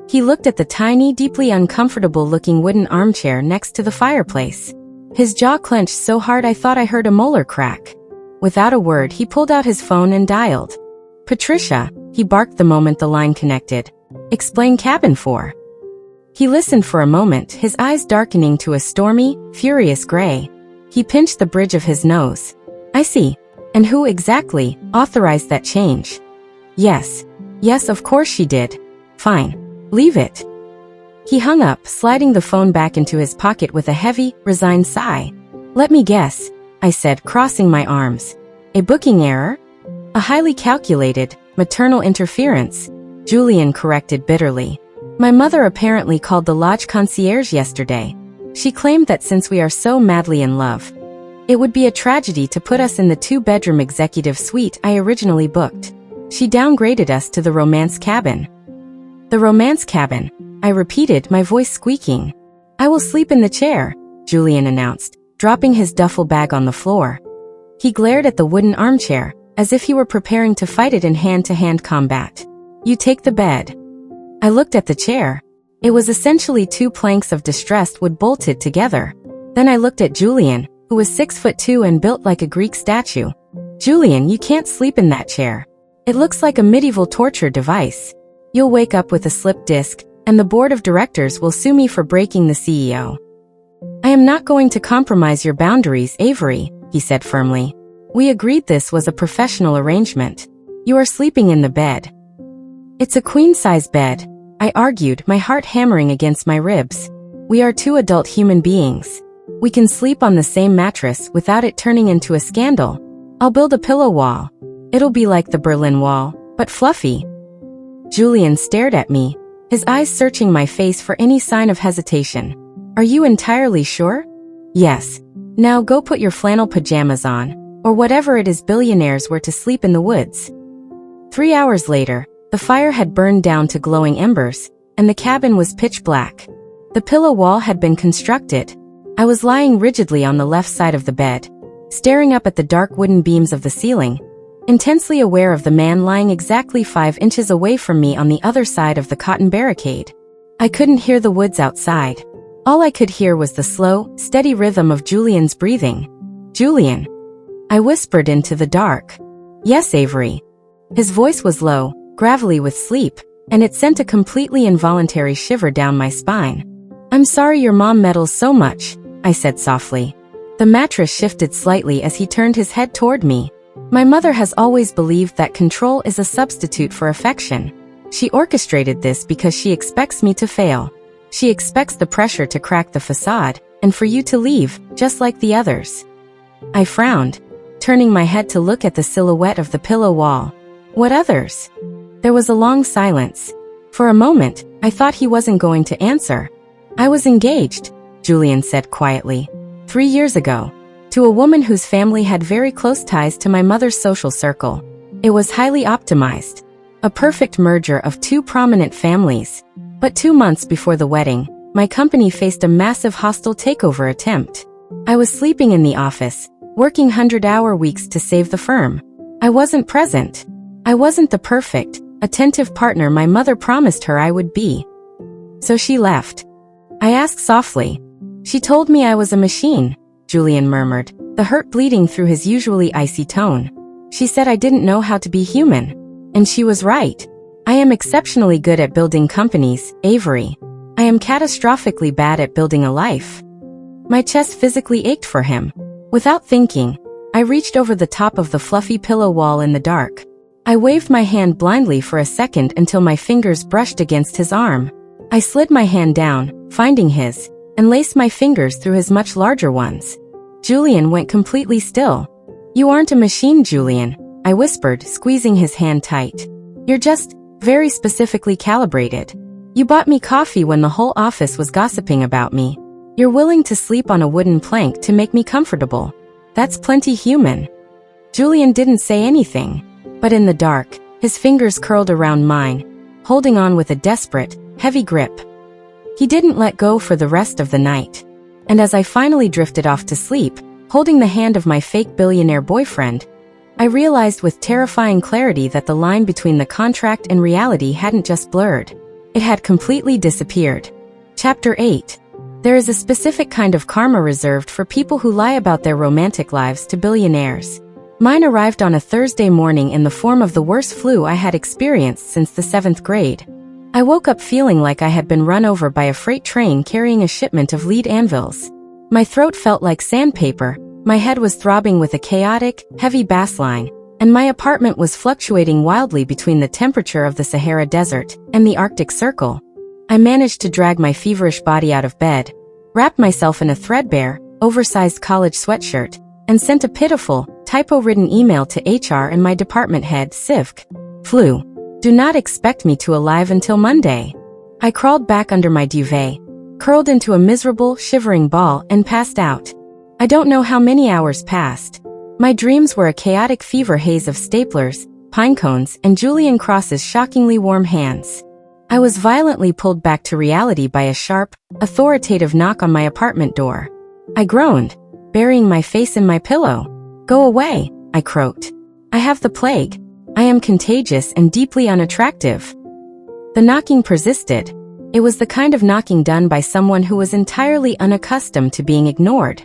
He looked at the tiny, deeply uncomfortable-looking wooden armchair next to the fireplace. His jaw clenched so hard I thought I heard a molar crack. Without a word, he pulled out his phone and dialed. "Patricia," he barked the moment the line connected. "Explain cabin 4." He listened for a moment, his eyes darkening to a stormy, furious gray. He pinched the bridge of his nose. "I see. And who exactly authorized that change?" Yes, of course she did." "Fine. Leave it." He hung up, sliding the phone back into his pocket with a heavy, resigned sigh. "Let me guess," I said, crossing my arms. "A booking error?" "A highly calculated, maternal interference," Julian corrected bitterly. "My mother apparently called the lodge concierge yesterday. She claimed that since we are so madly in love, it would be a tragedy to put us in the 2-bedroom executive suite I originally booked. She downgraded us to the romance cabin." "The romance cabin," I repeated, my voice squeaking. "I will sleep in the chair," Julian announced, dropping his duffel bag on the floor. He glared at the wooden armchair, as if he were preparing to fight it in hand-to-hand combat. "You take the bed." I looked at the chair. It was essentially 2 planks of distressed wood bolted together. Then I looked at Julian, who was 6'2" and built like a Greek statue. "Julian, you can't sleep in that chair. It looks like a medieval torture device. You'll wake up with a slip disc, and the board of directors will sue me for breaking the CEO." "I am not going to compromise your boundaries, Avery," he said firmly. "We agreed this was a professional arrangement. You are sleeping in the bed." "It's a queen-size bed," I argued, my heart hammering against my ribs. "We are 2 adult human beings. We can sleep on the same mattress without it turning into a scandal. I'll build a pillow wall. It'll be like the Berlin Wall, but fluffy." Julian stared at me, his eyes searching my face for any sign of hesitation. "Are you entirely sure?" "Yes. Now go put your flannel pajamas on, or whatever it is billionaires wear to sleep in the woods." 3 hours later, the fire had burned down to glowing embers, and the cabin was pitch black. The pillow wall had been constructed. I was lying rigidly on the left side of the bed, staring up at the dark wooden beams of the ceiling, intensely aware of the man lying exactly 5 inches away from me on the other side of the cotton barricade. I couldn't hear the woods outside. All I could hear was the slow, steady rhythm of Julian's breathing. "Julian," I whispered into the dark. "Yes, Avery." His voice was low, gravelly with sleep, and it sent a completely involuntary shiver down my spine. "I'm sorry your mom meddles so much," I said softly. The mattress shifted slightly as he turned his head toward me. "My mother has always believed that control is a substitute for affection. She orchestrated this because she expects me to fail. She expects the pressure to crack the facade, and for you to leave, just like the others." I frowned, turning my head to look at the silhouette of the pillow wall. "What others?" There was a long silence. For a moment, I thought he wasn't going to answer. "I was engaged," Julian said quietly. 3 years ago. To a woman whose family had very close ties to my mother's social circle. It was highly optimized. A perfect merger of 2 prominent families. But 2 months before the wedding, my company faced a massive hostile takeover attempt. I was sleeping in the office, working 100-hour weeks to save the firm. I wasn't present. I wasn't the perfect, attentive partner my mother promised her I would be. So she left. I asked softly. "She told me I was a machine," Julian murmured, the hurt bleeding through his usually icy tone. "She said I didn't know how to be human. And she was right. I am exceptionally good at building companies, Avery. I am catastrophically bad at building a life." My chest physically ached for him. Without thinking, I reached over the top of the fluffy pillow wall in the dark. I waved my hand blindly for a second until my fingers brushed against his arm. I slid my hand down, finding his, and laced my fingers through his much larger ones. Julian went completely still. "You aren't a machine, Julian," I whispered, squeezing his hand tight. "You're just very specifically calibrated. You bought me coffee when the whole office was gossiping about me. You're willing to sleep on a wooden plank to make me comfortable. That's plenty human." Julian didn't say anything, but in the dark, his fingers curled around mine, holding on with a desperate, heavy grip. He didn't let go for the rest of the night. And as I finally drifted off to sleep, holding the hand of my fake billionaire boyfriend, I realized with terrifying clarity that the line between the contract and reality hadn't just blurred. It had completely disappeared. Chapter 8. There is a specific kind of karma reserved for people who lie about their romantic lives to billionaires. Mine arrived on a Thursday morning in the form of the worst flu I had experienced since the 7th grade. I woke up feeling like I had been run over by a freight train carrying a shipment of lead anvils. My throat felt like sandpaper, my head was throbbing with a chaotic, heavy bass line, and my apartment was fluctuating wildly between the temperature of the Sahara Desert and the Arctic Circle. I managed to drag my feverish body out of bed, wrapped myself in a threadbare, oversized college sweatshirt, and sent a pitiful, typo-ridden email to HR and my department head, Sivk. Flu. Do not expect me to alive until Monday. I crawled back under my duvet, curled into a miserable, shivering ball, and passed out. I don't know how many hours passed. My dreams were a chaotic fever haze of staplers, pine cones, and Julian Cross's shockingly warm hands. I was violently pulled back to reality by a sharp, authoritative knock on my apartment door. I groaned, burying my face in my pillow. "Go away," I croaked. "I have the plague. I am contagious and deeply unattractive." The knocking persisted. It was the kind of knocking done by someone who was entirely unaccustomed to being ignored.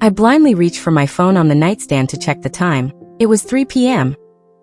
I blindly reached for my phone on the nightstand to check the time. It was 3 p.m.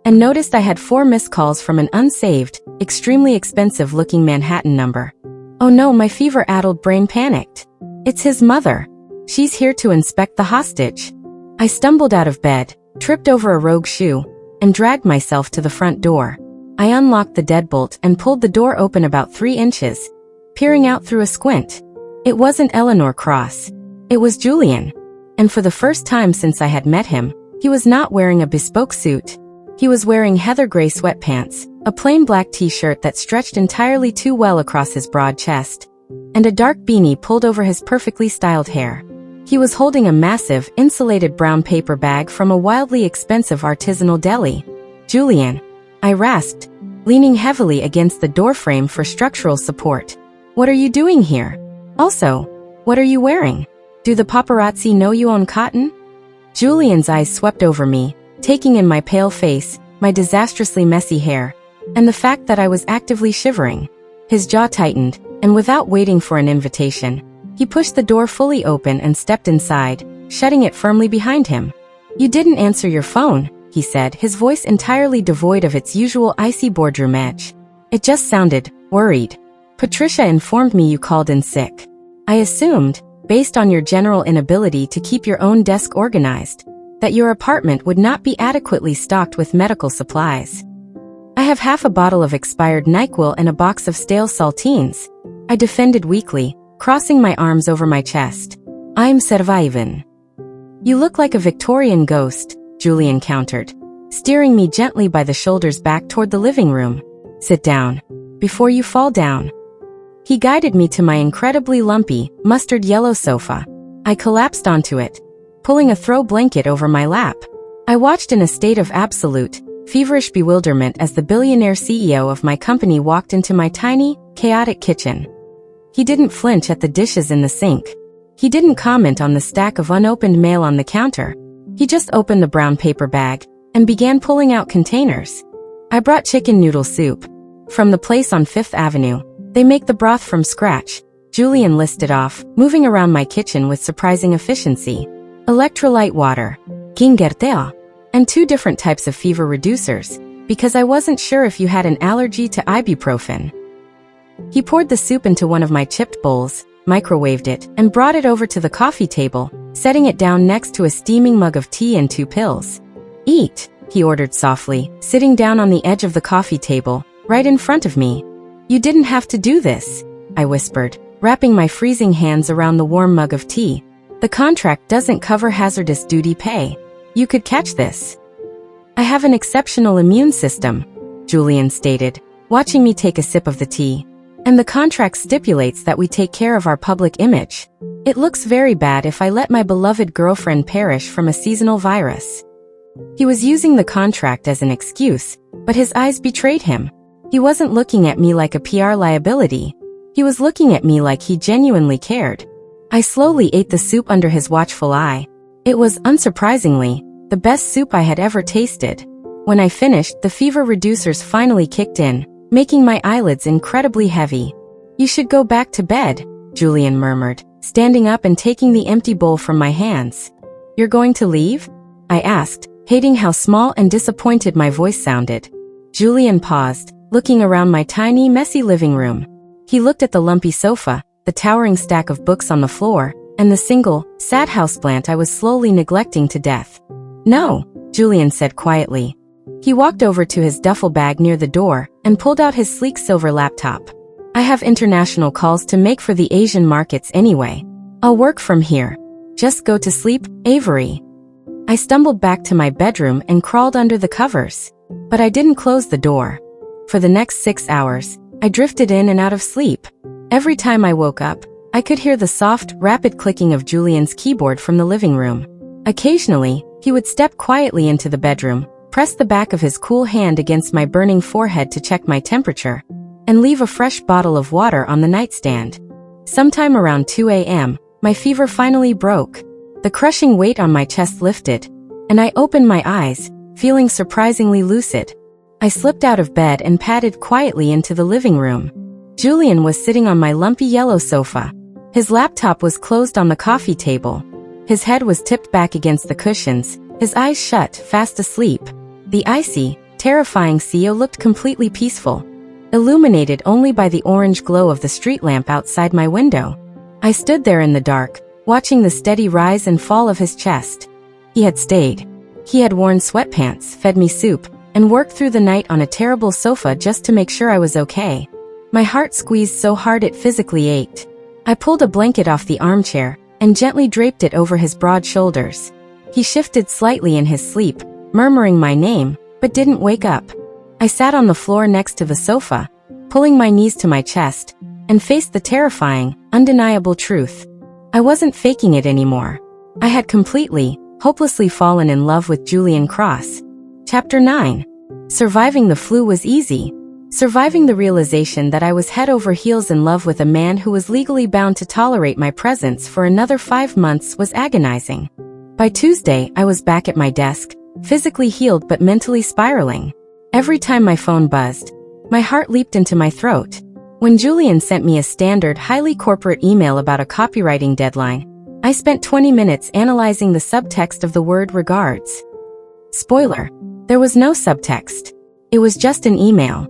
and noticed I had 4 missed calls from an unsaved, extremely expensive-looking Manhattan number. Oh no, my fever-addled brain panicked. It's his mother. She's here to inspect the hostage. I stumbled out of bed, tripped over a rogue shoe, and dragged myself to the front door. I unlocked the deadbolt and pulled the door open about 3 inches, peering out through a squint. It wasn't Eleanor Cross. It was Julian. And for the first time since I had met him, he was not wearing a bespoke suit. He was wearing heather gray sweatpants, a plain black t-shirt that stretched entirely too well across his broad chest, and a dark beanie pulled over his perfectly styled hair. He was holding a massive, insulated brown paper bag from a wildly expensive artisanal deli. "Julian," I rasped, leaning heavily against the doorframe for structural support. "What are you doing here? Also, what are you wearing? Do the paparazzi know you own cotton?" Julian's eyes swept over me, taking in my pale face, my disastrously messy hair, and the fact that I was actively shivering. His jaw tightened, and without waiting for an invitation, he pushed the door fully open and stepped inside, shutting it firmly behind him. "You didn't answer your phone," he said, his voice entirely devoid of its usual icy boardroom edge. It just sounded worried. "Patricia informed me you called in sick. I assumed, based on your general inability to keep your own desk organized, that your apartment would not be adequately stocked with medical supplies. I have half a bottle of expired NyQuil and a box of stale saltines," I defended weakly, crossing my arms over my chest. "I'm surviving." "You look like a Victorian ghost," Julian countered, steering me gently by the shoulders back toward the living room. "Sit down. Before you fall down." He guided me to my incredibly lumpy, mustard yellow sofa. I collapsed onto it, pulling a throw blanket over my lap. I watched in a state of absolute, feverish bewilderment as the billionaire CEO of my company walked into my tiny, chaotic kitchen. He didn't flinch at the dishes in the sink. He didn't comment on the stack of unopened mail on the counter. He just opened the brown paper bag and began pulling out containers. I brought chicken noodle soup from the place on 5th Avenue. They make the broth from scratch, Julian listed off, moving around my kitchen with surprising efficiency. Electrolyte water, gingertea, and 2 different types of fever reducers, because I wasn't sure if you had an allergy to ibuprofen. He poured the soup into one of my chipped bowls, microwaved it, and brought it over to the coffee table, setting it down next to a steaming mug of tea and 2 pills. "Eat," he ordered softly, sitting down on the edge of the coffee table, right in front of me. "You didn't have to do this," I whispered, wrapping my freezing hands around the warm mug of tea. "The contract doesn't cover hazardous duty pay. You could catch this." "I have an exceptional immune system," Julian stated, watching me take a sip of the tea. "And the contract stipulates that we take care of our public image. It looks very bad if I let my beloved girlfriend perish from a seasonal virus." He was using the contract as an excuse, but his eyes betrayed him. He wasn't looking at me like a PR liability. He was looking at me like he genuinely cared. I slowly ate the soup under his watchful eye. It was, unsurprisingly, the best soup I had ever tasted. When I finished, the fever reducers finally kicked in, making my eyelids incredibly heavy. "You should go back to bed," Julian murmured, standing up and taking the empty bowl from my hands. "You're going to leave?" I asked, hating how small and disappointed my voice sounded. Julian paused, looking around my tiny, messy living room. He looked at the lumpy sofa, the towering stack of books on the floor, and the single, sad houseplant I was slowly neglecting to death. "No," Julian said quietly. He walked over to his duffel bag near the door and pulled out his sleek silver laptop. "I have international calls to make for the Asian markets anyway. I'll work from here. Just go to sleep, Avery." I stumbled back to my bedroom and crawled under the covers. But I didn't close the door. For the next 6 hours, I drifted in and out of sleep. Every time I woke up, I could hear the soft, rapid clicking of Julian's keyboard from the living room. Occasionally, he would step quietly into the bedroom, press the back of his cool hand against my burning forehead to check my temperature, and leave a fresh bottle of water on the nightstand. Sometime around 2 a.m., my fever finally broke. The crushing weight on my chest lifted, and I opened my eyes, feeling surprisingly lucid. I slipped out of bed and padded quietly into the living room. Julian was sitting on my lumpy yellow sofa. His laptop was closed on the coffee table. His head was tipped back against the cushions, his eyes shut, fast asleep. The icy, terrifying CEO looked completely peaceful, illuminated only by the orange glow of the street lamp outside my window. I stood there in the dark, watching the steady rise and fall of his chest. He had stayed. He had worn sweatpants, fed me soup, and worked through the night on a terrible sofa just to make sure I was okay. My heart squeezed so hard it physically ached. I pulled a blanket off the armchair and gently draped it over his broad shoulders. He shifted slightly in his sleep, murmuring my name, but didn't wake up. I sat on the floor next to the sofa, pulling my knees to my chest, and faced the terrifying, undeniable truth. I wasn't faking it anymore. I had completely, hopelessly fallen in love with Julian Cross. Chapter 9. Surviving the flu was easy. Surviving the realization that I was head over heels in love with a man who was legally bound to tolerate my presence for another 5 months was agonizing. By Tuesday, I was back at my desk, physically healed but mentally spiraling. Every time my phone buzzed, my heart leaped into my throat. When Julian sent me a standard, highly corporate email about a copywriting deadline, I spent 20 minutes analyzing the subtext of the word regards. Spoiler, there was no subtext. It was just an email.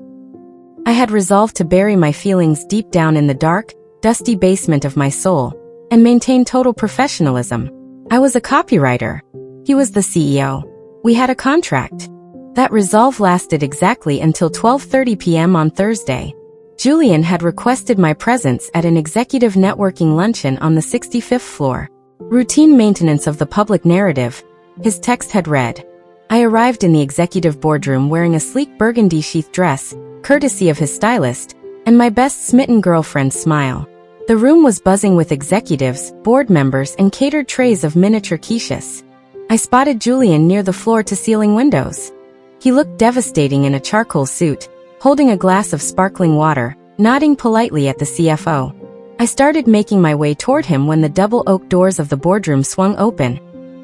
I had resolved to bury my feelings deep down in the dark, dusty basement of my soul, and maintain total professionalism. I was a copywriter. He was the CEO. We had a contract. That resolve lasted exactly until 12:30 p.m. on Thursday. Julian had requested my presence at an executive networking luncheon on the 65th floor. Routine maintenance of the public narrative, his text had read. I arrived in the executive boardroom wearing a sleek burgundy sheath dress, courtesy of his stylist, and my best smitten girlfriend's smile. The room was buzzing with executives, board members, and catered trays of miniature quiches. I spotted Julian near the floor-to-ceiling windows. He looked devastating in a charcoal suit, holding a glass of sparkling water, nodding politely at the CFO. I started making my way toward him when the double oak doors of the boardroom swung open,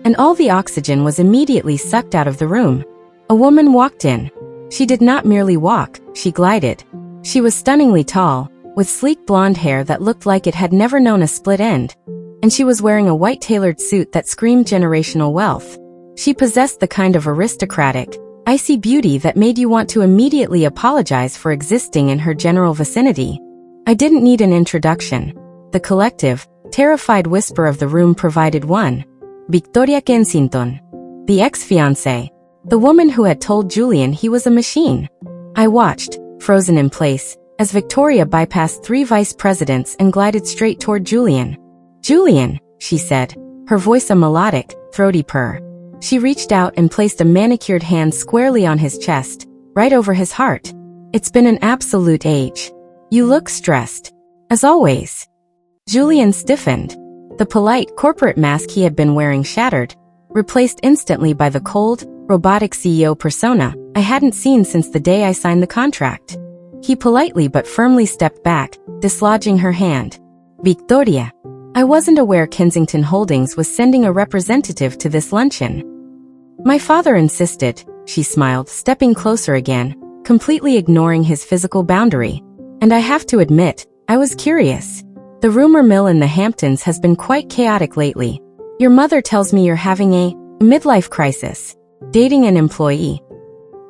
and all the oxygen was immediately sucked out of the room. A woman walked in. She did not merely walk, she glided. She was stunningly tall, with sleek blonde hair that looked like it had never known a split end, and she was wearing a white tailored suit that screamed generational wealth. She possessed the kind of aristocratic, icy beauty that made you want to immediately apologize for existing in her general vicinity. I didn't need an introduction. The collective, terrified whisper of the room provided one. Victoria Kensington. The ex-fiancée. The woman who had told Julian he was a machine. I watched, frozen in place, as Victoria bypassed 3 vice presidents and glided straight toward Julian. "Julian," she said, her voice a melodic, throaty purr. She reached out and placed a manicured hand squarely on his chest, right over his heart. "It's been an absolute age. You look stressed. As always." Julian stiffened. The polite corporate mask he had been wearing shattered, replaced instantly by the cold, robotic CEO persona I hadn't seen since the day I signed the contract. He politely but firmly stepped back, dislodging her hand. "Victoria. I wasn't aware Kensington Holdings was sending a representative to this luncheon." "My father insisted," she smiled, stepping closer again, completely ignoring his physical boundary. "And I have to admit, I was curious. The rumor mill in the Hamptons has been quite chaotic lately. Your mother tells me you're having a midlife crisis, dating an employee."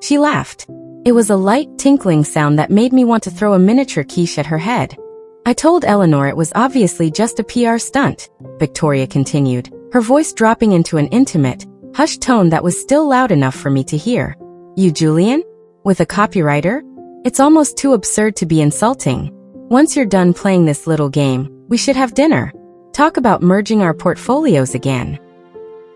She laughed. It was a light, tinkling sound that made me want to throw a miniature quiche at her head. "I told Eleanor it was obviously just a PR stunt," Victoria continued, her voice dropping into an intimate, hushed tone that was still loud enough for me to hear. "You Julian? With a copywriter? It's almost too absurd to be insulting. Once you're done playing this little game, we should have dinner. Talk about merging our portfolios again."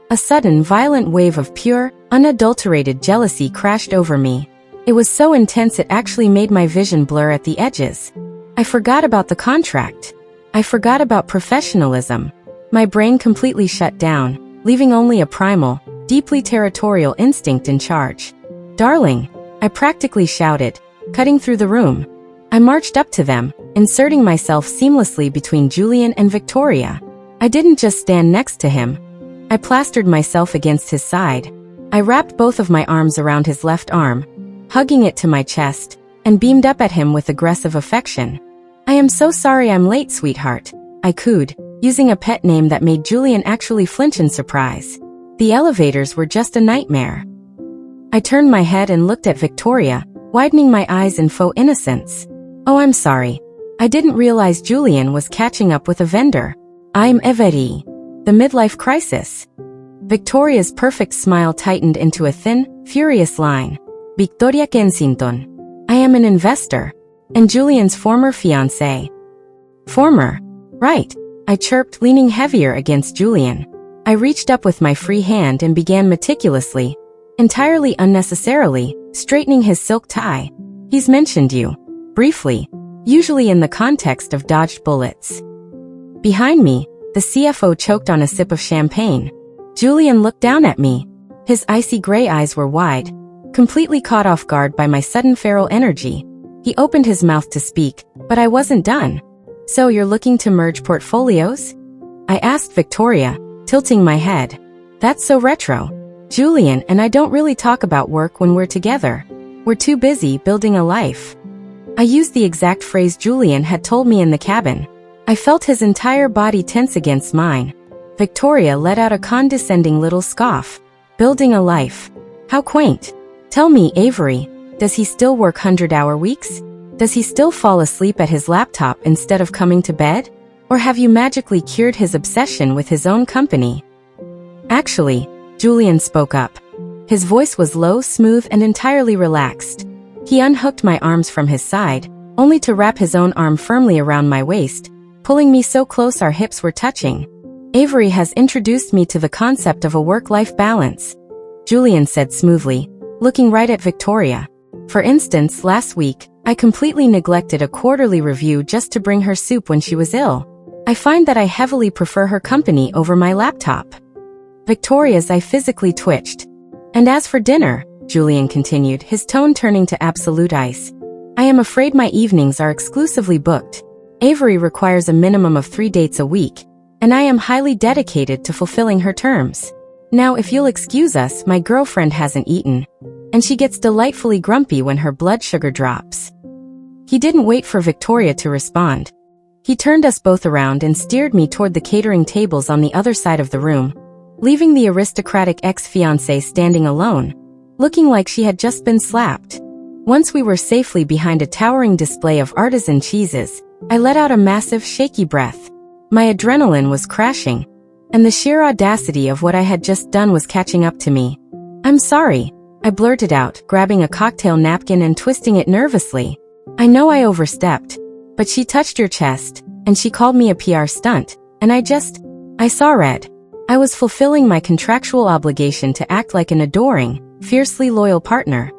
A sudden violent wave of pure, unadulterated jealousy crashed over me. It was so intense it actually made my vision blur at the edges. I forgot about the contract. I forgot about professionalism. My brain completely shut down, leaving only a primal, deeply territorial instinct in charge. "Darling," I practically shouted, cutting through the room. I marched up to them, inserting myself seamlessly between Julian and Victoria. I didn't just stand next to him. I plastered myself against his side. I wrapped both of my arms around his left arm, hugging it to my chest, and beamed up at him with aggressive affection. "I am so sorry I'm late, sweetheart," I cooed, using a pet name that made Julian actually flinch in surprise. The elevators were just a nightmare. I turned my head and looked at Victoria, widening my eyes in faux innocence. "Oh, I'm sorry. I didn't realize Julian was catching up with a vendor. I'm Everi." The midlife crisis. Victoria's perfect smile tightened into a thin, furious line. "Victoria Kensington. I am an investor. And Julian's former fiancé." "Former? Right," I chirped, leaning heavier against Julian. I reached up with my free hand and began meticulously, entirely unnecessarily, straightening his silk tie. "He's mentioned you. Briefly. Usually in the context of dodged bullets." Behind me, the CFO choked on a sip of champagne. Julian looked down at me. His icy gray eyes were wide, completely caught off guard by my sudden feral energy. He opened his mouth to speak, but I wasn't done. "So you're looking to merge portfolios?" I asked Victoria, tilting my head. "That's so retro. Julian and I don't really talk about work when we're together. We're too busy building a life." I used the exact phrase Julian had told me in the cabin. I felt his entire body tense against mine. Victoria let out a condescending little scoff. "Building a life. How quaint. Tell me, Avery, does he still work 100-hour weeks? Does he still fall asleep at his laptop instead of coming to bed? Or have you magically cured his obsession with his own company?" "Actually," Julian spoke up. His voice was low, smooth, and entirely relaxed. He unhooked my arms from his side, only to wrap his own arm firmly around my waist, pulling me so close our hips were touching. "Avery has introduced me to the concept of a work-life balance," Julian said smoothly, looking right at Victoria. "For instance, last week, I completely neglected a quarterly review just to bring her soup when she was ill. I find that I heavily prefer her company over my laptop." Victoria's eye physically twitched. "And as for dinner," Julian continued, his tone turning to absolute ice, "I am afraid my evenings are exclusively booked. Avery requires a minimum of 3 dates a week, and I am highly dedicated to fulfilling her terms. Now if you'll excuse us, my girlfriend hasn't eaten, and she gets delightfully grumpy when her blood sugar drops." He didn't wait for Victoria to respond. He turned us both around and steered me toward the catering tables on the other side of the room, leaving the aristocratic ex-fiancée standing alone, looking like she had just been slapped. Once we were safely behind a towering display of artisan cheeses, I let out a massive, shaky breath. My adrenaline was crashing, and the sheer audacity of what I had just done was catching up to me. "I'm sorry," I blurted out, grabbing a cocktail napkin and twisting it nervously. "I know I overstepped, but she touched your chest, and she called me a PR stunt, and I saw red." I was fulfilling my contractual obligation to act like an adoring, fiercely loyal partner.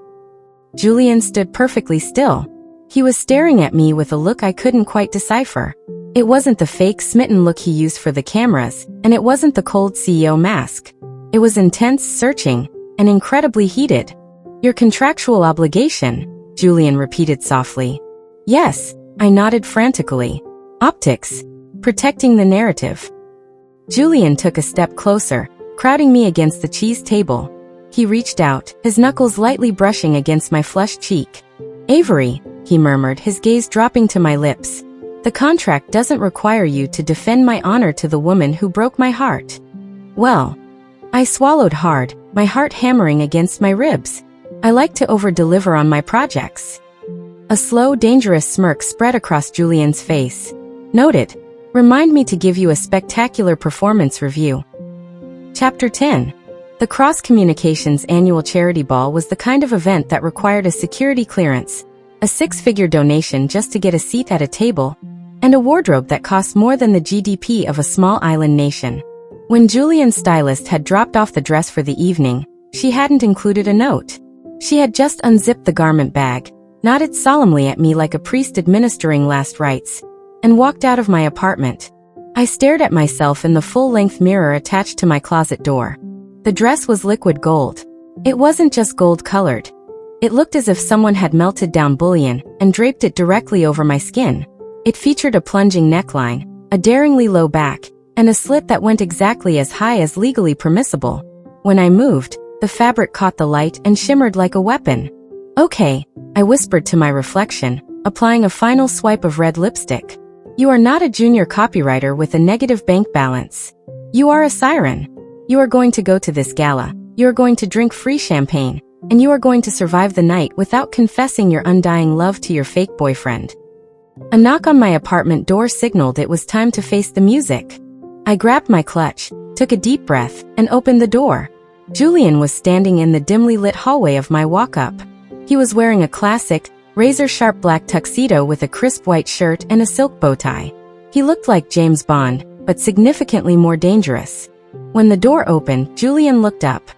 Julian stood perfectly still. He was staring at me with a look I couldn't quite decipher. It wasn't the fake smitten look he used for the cameras, and it wasn't the cold CEO mask. It was intense, searching, and incredibly heated. "Your contractual obligation," Julian repeated softly. "Yes," I nodded frantically. "Optics. Protecting the narrative." Julian took a step closer, crowding me against the cheese table. He reached out, his knuckles lightly brushing against my flushed cheek. "Avery," he murmured, his gaze dropping to my lips. "The contract doesn't require you to defend my honor to the woman who broke my heart." Well, I swallowed hard, my heart hammering against my ribs. I like to over-deliver on my projects. A slow, dangerous smirk spread across Julian's face. "Noted. Remind me to give you a spectacular performance review." Chapter 10. The Cross Communications annual charity ball was the kind of event that required a security clearance, a six-figure donation just to get a seat at a table, and a wardrobe that cost more than the GDP of a small island nation. When Julian's stylist had dropped off the dress for the evening, she hadn't included a note. She had just unzipped the garment bag, nodded solemnly at me like a priest administering last rites, and walked out of my apartment. I stared at myself in the full-length mirror attached to my closet door. The dress was liquid gold. It wasn't just gold-colored. It looked as if someone had melted down bullion and draped it directly over my skin. It featured a plunging neckline, a daringly low back, and a slit that went exactly as high as legally permissible. When I moved, the fabric caught the light and shimmered like a weapon. "Okay," I whispered to my reflection, applying a final swipe of red lipstick. "You are not a junior copywriter with a negative bank balance. You are a siren. You are going to go to this gala, you are going to drink free champagne, and you are going to survive the night without confessing your undying love to your fake boyfriend." A knock on my apartment door signaled it was time to face the music. I grabbed my clutch, took a deep breath, and opened the door. Julian was standing in the dimly lit hallway of my walk-up. He was wearing a classic, razor-sharp black tuxedo with a crisp white shirt and a silk bow tie. He looked like James Bond, but significantly more dangerous. When the door opened, Julian looked up.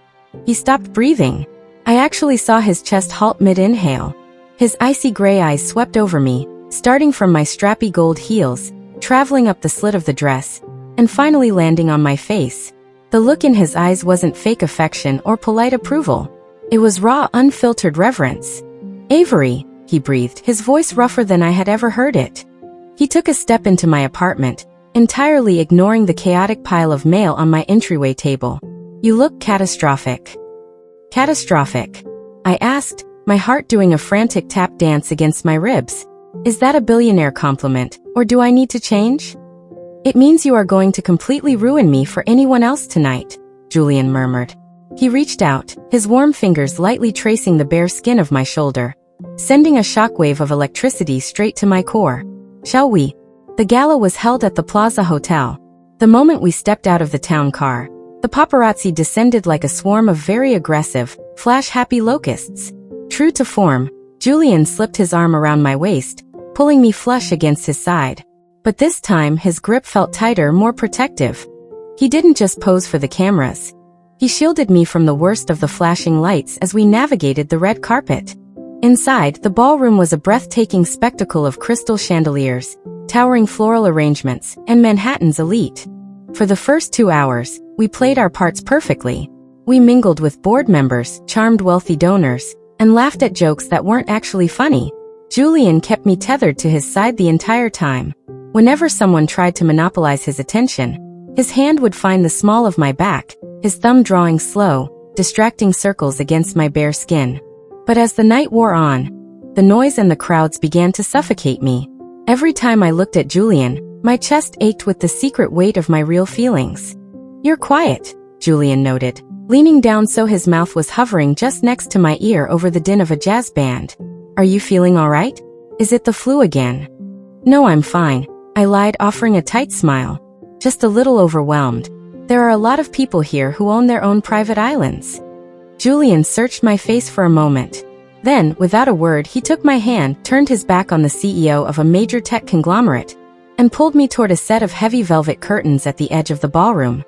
He stopped breathing. I actually saw his chest halt mid-inhale. His icy gray eyes swept over me, starting from my strappy gold heels, traveling up the slit of the dress, and finally landing on my face. The look in his eyes wasn't fake affection or polite approval. It was raw, unfiltered reverence. "Avery," he breathed, his voice rougher than I had ever heard it. He took a step into my apartment, entirely ignoring the chaotic pile of mail on my entryway table. "You look catastrophic." "Catastrophic?" I asked, my heart doing a frantic tap dance against my ribs. "Is that a billionaire compliment, or do I need to change?" "It means you are going to completely ruin me for anyone else tonight," Julian murmured. He reached out, his warm fingers lightly tracing the bare skin of my shoulder, sending a shockwave of electricity straight to my core. "Shall we?" The gala was held at the Plaza Hotel. The moment we stepped out of the town car, the paparazzi descended like a swarm of very aggressive, flash-happy locusts. True to form, Julian slipped his arm around my waist, pulling me flush against his side. But this time his grip felt tighter, more protective. He didn't just pose for the cameras. He shielded me from the worst of the flashing lights as we navigated the red carpet. Inside, the ballroom was a breathtaking spectacle of crystal chandeliers, towering floral arrangements, and Manhattan's elite. For the first 2 hours, we played our parts perfectly. We mingled with board members, charmed wealthy donors, and laughed at jokes that weren't actually funny. Julian kept me tethered to his side the entire time. Whenever someone tried to monopolize his attention, his hand would find the small of my back, his thumb drawing slow, distracting circles against my bare skin. But as the night wore on, the noise and the crowds began to suffocate me. Every time I looked at Julian, my chest ached with the secret weight of my real feelings. "You're quiet," Julian noted, leaning down so his mouth was hovering just next to my ear over the din of a jazz band. "Are you feeling all right? Is it the flu again?" "No, I'm fine," I lied, offering a tight smile. just a little overwhelmed. There are a lot of people here who own their own private islands. Julian searched my face for a moment. Then, without a word, he took my hand, turned his back on the CEO of a major tech conglomerate, and pulled me toward a set of heavy velvet curtains at the edge of the ballroom.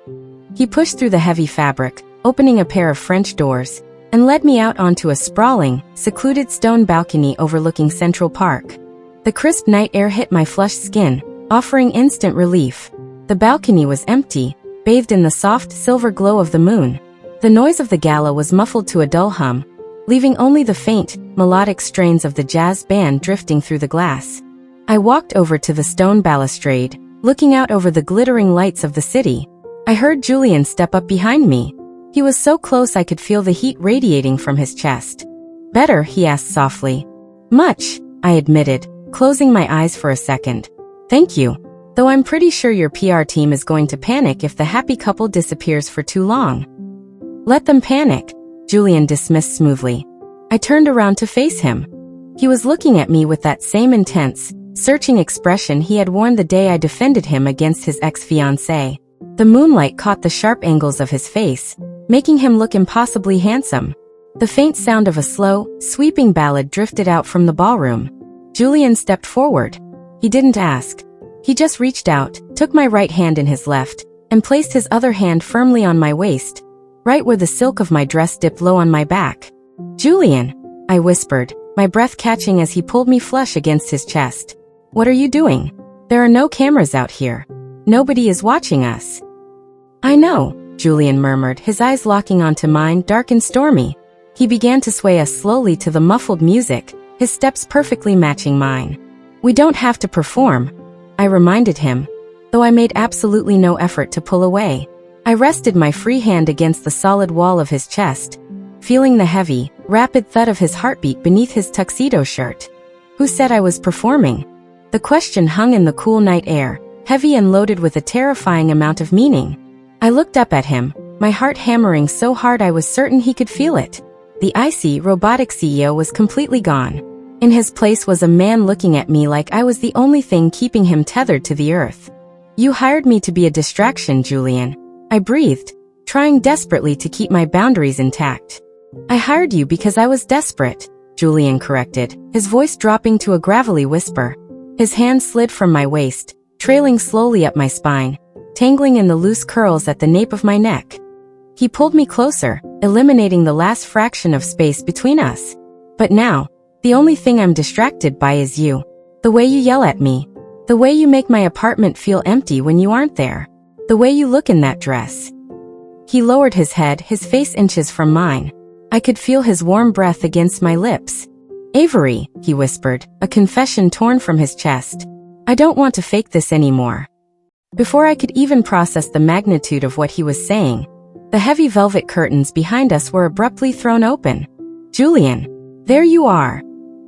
He pushed through the heavy fabric, opening a pair of French doors, and led me out onto a sprawling, secluded stone balcony overlooking Central Park. The crisp night air hit my flushed skin, offering instant relief. The balcony was empty, bathed in the soft, silver glow of the moon. The noise of the gala was muffled to a dull hum, leaving only the faint, melodic strains of the jazz band drifting through the glass. I walked over to the stone balustrade, looking out over the glittering lights of the city. I heard Julian step up behind me. He was so close I could feel the heat radiating from his chest. "Better?" he asked softly. "Much," I admitted, closing my eyes for a second. "Thank you. Though I'm pretty sure your PR team is going to panic if the happy couple disappears for too long." "Let them panic," Julian dismissed smoothly. I turned around to face him. He was looking at me with that same intense, searching expression he had worn the day I defended him against his ex-fiancée. The moonlight caught the sharp angles of his face, making him look impossibly handsome. The faint sound of a slow, sweeping ballad drifted out from the ballroom. Julian stepped forward. He didn't ask. He just reached out, took my right hand in his left, and placed his other hand firmly on my waist, right where the silk of my dress dipped low on my back. "Julian," I whispered, my breath catching as he pulled me flush against his chest. "What are you doing? There are no cameras out here. Nobody is watching us." "I know," Julian murmured, his eyes locking onto mine, dark and stormy. He began to sway us slowly to the muffled music, his steps perfectly matching mine. "We don't have to perform," I reminded him, though I made absolutely no effort to pull away. I rested my free hand against the solid wall of his chest, feeling the heavy, rapid thud of his heartbeat beneath his tuxedo shirt. Who said I was performing? The question hung in the cool night air, heavy and loaded with a terrifying amount of meaning. I looked up at him, my heart hammering so hard I was certain he could feel it. The icy, robotic CEO was completely gone. In his place was a man looking at me like I was the only thing keeping him tethered to the earth. "You hired me to be a distraction, Julian," I breathed, trying desperately to keep my boundaries intact. "I hired you because I was desperate," Julian corrected, his voice dropping to a gravelly whisper. His hand slid from my waist, trailing slowly up my spine, tangling in the loose curls at the nape of my neck. He pulled me closer, eliminating the last fraction of space between us. "But now, the only thing I'm distracted by is you. The way you yell at me. The way you make my apartment feel empty when you aren't there. The way you look in that dress." He lowered his head, his face inches from mine. I could feel his warm breath against my lips. "Avery," he whispered, a confession torn from his chest. "I don't want to fake this anymore." Before I could even process the magnitude of what he was saying, the heavy velvet curtains behind us were abruptly thrown open. "Julian, there you are,"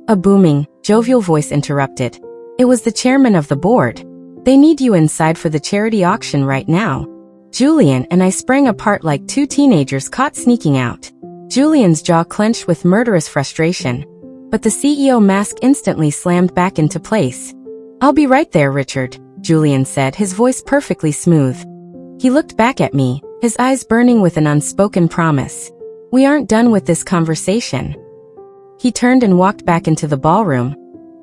a booming, jovial voice interrupted. It was the chairman of the board. "They need you inside for the charity auction right now." Julian and I sprang apart like two teenagers caught sneaking out. Julian's jaw clenched with murderous frustration, but the CEO mask instantly slammed back into place. "I'll be right there, Richard," Julian said, his voice perfectly smooth. He looked back at me, his eyes burning with an unspoken promise. "We aren't done with this conversation." He turned and walked back into the ballroom,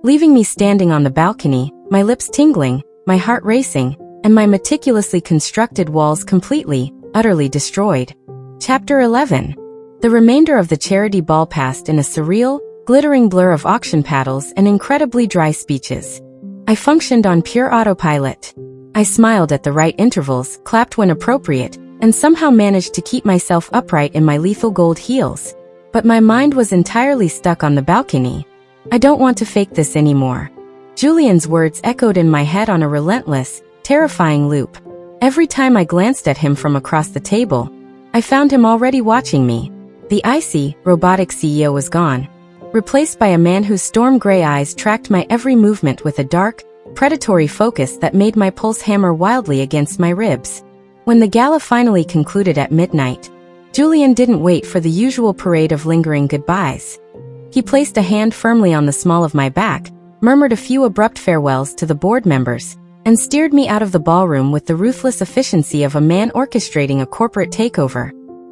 leaving me standing on the balcony, my lips tingling, my heart racing, and my meticulously constructed walls completely, utterly destroyed. Chapter 11. The remainder of the charity ball passed in a surreal, glittering blur of auction paddles and incredibly dry speeches. I functioned on pure autopilot. I smiled at the right intervals, clapped when appropriate, and somehow managed to keep myself upright in my lethal gold heels. But my mind was entirely stuck on the balcony. "I don't want to fake this anymore." Julian's words echoed in my head on a relentless, terrifying loop. Every time I glanced at him from across the table, I found him already watching me. The icy, robotic CEO was gone, replaced by a man whose storm-gray eyes tracked my every movement with a dark, predatory focus that made my pulse hammer wildly against my ribs. When the gala finally concluded at midnight, Julian didn't wait for the usual parade of lingering goodbyes. He placed a hand firmly on the small of my back, murmured a few abrupt farewells to the board members, and steered me out of the ballroom with the ruthless efficiency of a man orchestrating a corporate takeover.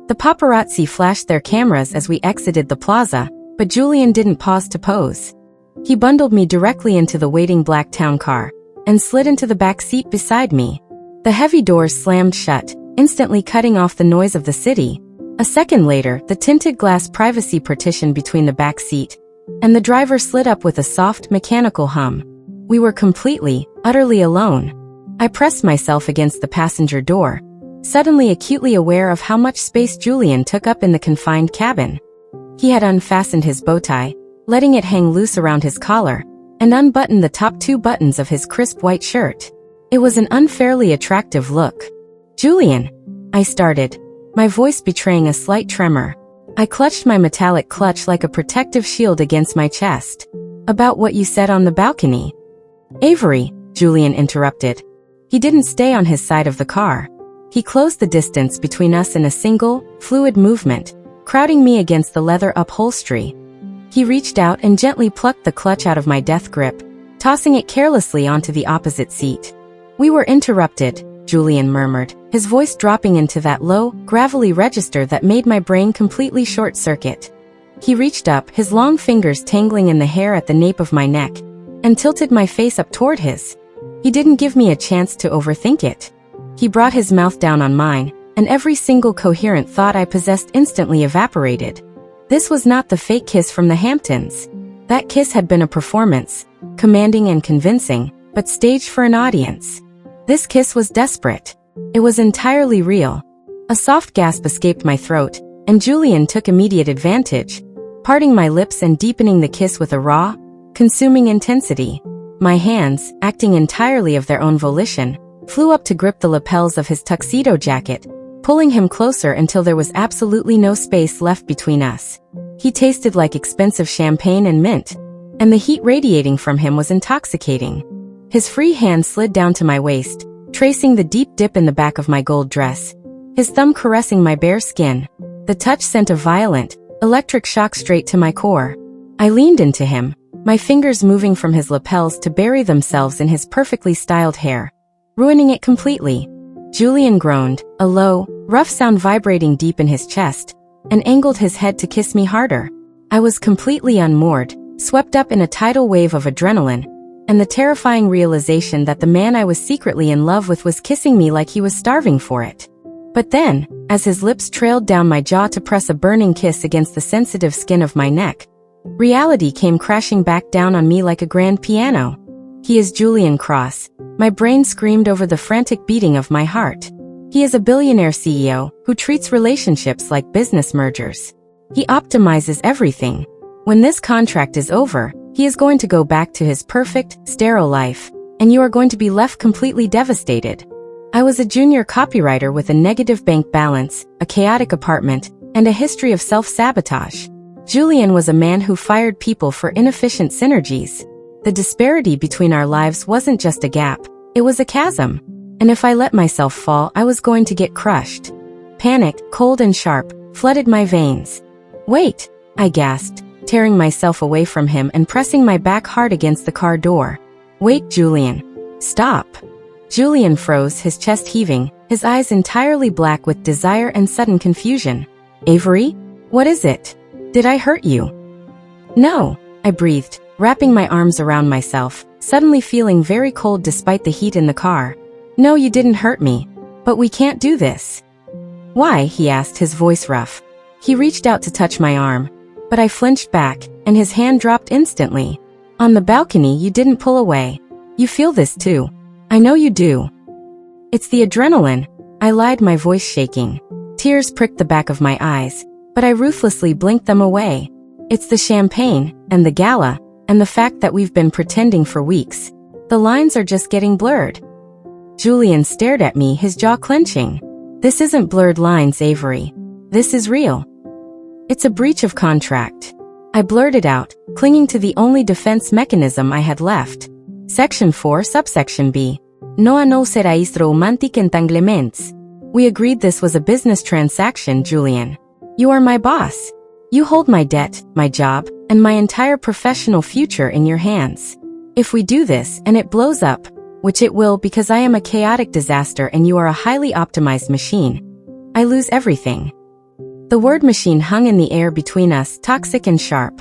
The paparazzi flashed their cameras as we exited the plaza, but Julian didn't pause to pose. He bundled me directly into the waiting black town car and slid into the back seat beside me. The heavy doors slammed shut, instantly cutting off the noise of the city. A second later, the tinted glass privacy partition between the back seat and the driver slid up with a soft, mechanical hum. We were completely, utterly alone. I pressed myself against the passenger door, suddenly acutely aware of how much space Julian took up in the confined cabin. He had unfastened his bow tie, letting it hang loose around his collar, and unbuttoned the top 2 buttons of his crisp white shirt. It was an unfairly attractive look. "Julian," I started, my voice betraying a slight tremor. I clutched my metallic clutch like a protective shield against my chest. "About what you said on the balcony." "Avery," Julian interrupted. He didn't stay on his side of the car. He closed the distance between us in a single, fluid movement, crowding me against the leather upholstery. He reached out and gently plucked the clutch out of my death grip, tossing it carelessly onto the opposite seat. "We were interrupted," Julian murmured, his voice dropping into that low, gravelly register that made my brain completely short-circuit. He reached up, his long fingers tangling in the hair at the nape of my neck, and tilted my face up toward his. He didn't give me a chance to overthink it. He brought his mouth down on mine, and every single coherent thought I possessed instantly evaporated. This was not the fake kiss from the Hamptons. That kiss had been a performance, commanding and convincing, but staged for an audience. This kiss was desperate. It was entirely real. A soft gasp escaped my throat, and Julian took immediate advantage, parting my lips and deepening the kiss with a raw, consuming intensity. My hands, acting entirely of their own volition, flew up to grip the lapels of his tuxedo jacket, pulling him closer until there was absolutely no space left between us. He tasted like expensive champagne and mint, and the heat radiating from him was intoxicating. His free hand slid down to my waist, tracing the deep dip in the back of my gold dress, his thumb caressing my bare skin. The touch sent a violent, electric shock straight to my core. I leaned into him, my fingers moving from his lapels to bury themselves in his perfectly styled hair, ruining it completely. Julian groaned, a low, rough sound vibrating deep in his chest, and angled his head to kiss me harder. I was completely unmoored, swept up in a tidal wave of adrenaline, and the terrifying realization that the man I was secretly in love with was kissing me like he was starving for it. But then, as his lips trailed down my jaw to press a burning kiss against the sensitive skin of my neck, reality came crashing back down on me like a grand piano. He is Julian Cross. My brain screamed over the frantic beating of my heart. He is a billionaire CEO who treats relationships like business mergers. He optimizes everything. When this contract is over, he is going to go back to his perfect, sterile life, and you are going to be left completely devastated. I was a junior copywriter with a negative bank balance, a chaotic apartment, and a history of self-sabotage. Julian was a man who fired people for inefficient synergies. The disparity between our lives wasn't just a gap, it was a chasm. And if I let myself fall, I was going to get crushed. Panic, cold and sharp, flooded my veins. "Wait," I gasped, tearing myself away from him and pressing my back hard against the car door. "Wait, Julian. Stop." Julian froze, his chest heaving, his eyes entirely black with desire and sudden confusion. "Avery? What is it? Did I hurt you?" "No," I breathed, wrapping my arms around myself, suddenly feeling very cold despite the heat in the car. "No, you didn't hurt me. But we can't do this." "Why?" he asked, his voice rough. He reached out to touch my arm, but I flinched back, and his hand dropped instantly. "On the balcony, you didn't pull away. You feel this too. I know you do." "It's the adrenaline," I lied, my voice shaking. Tears pricked the back of my eyes, but I ruthlessly blinked them away. "It's the champagne, and the gala, and the fact that we've been pretending for weeks. The lines are just getting blurred." Julian stared at me, his jaw clenching. "This isn't blurred lines, Avery. This is real. It's a breach of contract." I blurted out, clinging to the only defense mechanism I had left. Section 4, subsection B. No anunciaréis romantic entanglements. We agreed this was a business transaction, Julian. You are my boss. You hold my debt, my job, and my entire professional future in your hands. If we do this and it blows up, which it will because I am a chaotic disaster and you are a highly optimized machine, I lose everything. The word machine hung in the air between us, toxic and sharp.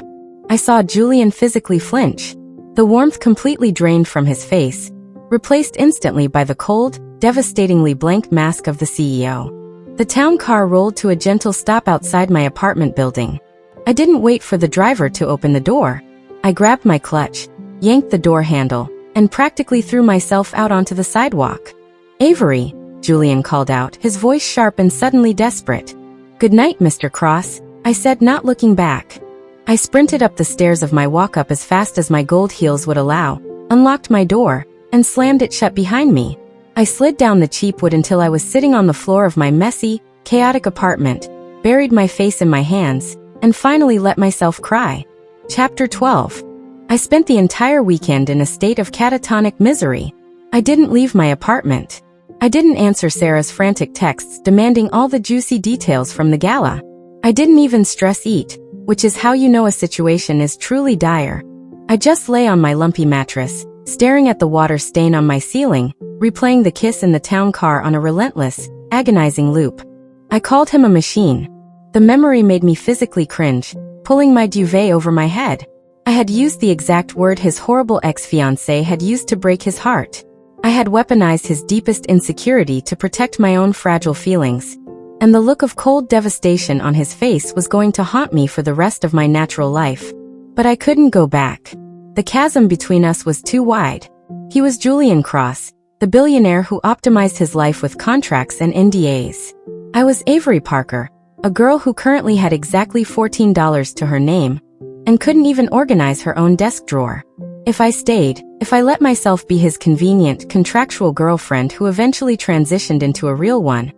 I saw Julian physically flinch. The warmth completely drained from his face, replaced instantly by the cold, devastatingly blank mask of the CEO. The town car rolled to a gentle stop outside my apartment building. I didn't wait for the driver to open the door. I grabbed my clutch, yanked the door handle, and practically threw myself out onto the sidewalk. "Avery," Julian called out, his voice sharp and suddenly desperate. "Good night, Mr. Cross," I said, not looking back. I sprinted up the stairs of my walk-up as fast as my gold heels would allow, unlocked my door, and slammed it shut behind me. I slid down the cheap wood until I was sitting on the floor of my messy, chaotic apartment, buried my face in my hands, and finally let myself cry. Chapter 12. I spent the entire weekend in a state of catatonic misery. I didn't leave my apartment. I didn't answer Sarah's frantic texts demanding all the juicy details from the gala. I didn't even stress eat, which is how you know a situation is truly dire. I just lay on my lumpy mattress, staring at the water stain on my ceiling, replaying the kiss in the town car on a relentless, agonizing loop. I called him a machine. The memory made me physically cringe, pulling my duvet over my head. I had used the exact word his horrible ex-fiancé had used to break his heart. I had weaponized his deepest insecurity to protect my own fragile feelings. And the look of cold devastation on his face was going to haunt me for the rest of my natural life. But I couldn't go back. The chasm between us was too wide. He was Julian Cross, the billionaire who optimized his life with contracts and NDAs. I was Avery Parker, a girl who currently had exactly $14 to her name, and couldn't even organize her own desk drawer. If I stayed, if I let myself be his convenient, contractual girlfriend who eventually transitioned into a real one,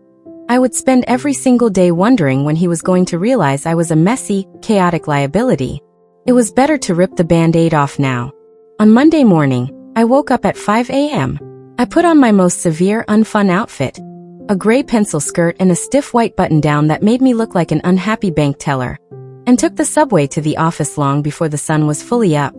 I would spend every single day wondering when he was going to realize I was a messy, chaotic liability. It was better to rip the band-aid off now. On Monday morning, I woke up at 5 a.m. I put on my most severe, unfun outfit, a gray pencil skirt and a stiff white button-down that made me look like an unhappy bank teller, and took the subway to the office long before the sun was fully up.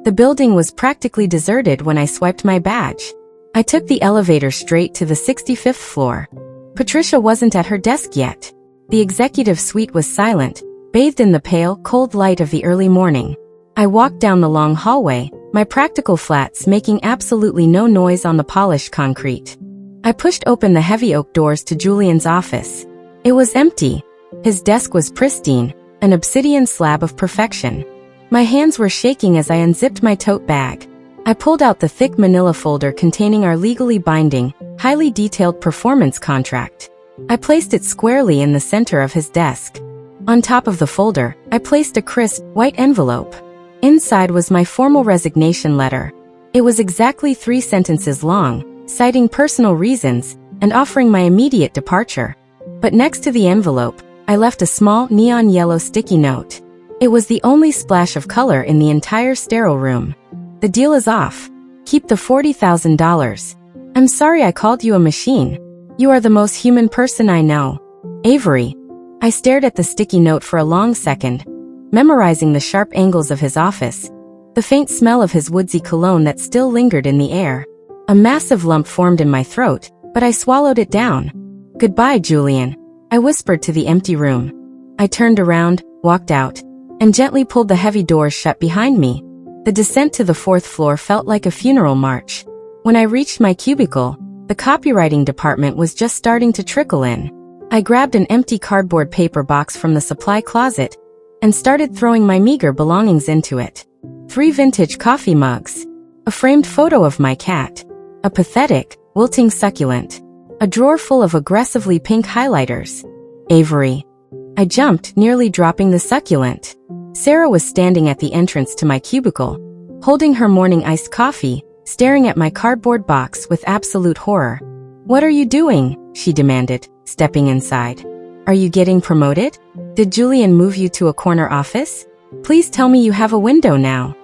The building was practically deserted when I swiped my badge. I took the elevator straight to the 65th floor. Patricia wasn't at her desk yet. The executive suite was silent, bathed in the pale, cold light of the early morning. I walked down the long hallway, my practical flats making absolutely no noise on the polished concrete. I pushed open the heavy oak doors to Julian's office. It was empty. His desk was pristine, an obsidian slab of perfection. My hands were shaking as I unzipped my tote bag. I pulled out the thick manila folder containing our legally binding, highly detailed performance contract. I placed it squarely in the center of his desk. On top of the folder, I placed a crisp, white envelope. Inside was my formal resignation letter. It was exactly 3 sentences long, citing personal reasons, and offering my immediate departure. But next to the envelope, I left a small, neon yellow sticky note. It was the only splash of color in the entire sterile room. "The deal is off. Keep the $40,000. I'm sorry I called you a machine. You are the most human person I know. Avery." I stared at the sticky note for a long second, memorizing the sharp angles of his office, the faint smell of his woodsy cologne that still lingered in the air. A massive lump formed in my throat, but I swallowed it down. "Goodbye, Julian," I whispered to the empty room. I turned around, walked out, and gently pulled the heavy doors shut behind me. The descent to the 4th floor felt like a funeral march. When I reached my cubicle, the copywriting department was just starting to trickle in. I grabbed an empty cardboard paper box from the supply closet and started throwing my meager belongings into it. 3 vintage coffee mugs, a framed photo of my cat, a pathetic, wilting succulent, a drawer full of aggressively pink highlighters. Avery. I jumped, nearly dropping the succulent. Sarah was standing at the entrance to my cubicle, holding her morning iced coffee, staring at my cardboard box with absolute horror. "What are you doing?" she demanded, stepping inside. "Are you getting promoted? Did Julian move you to a corner office? Please tell me you have a window now."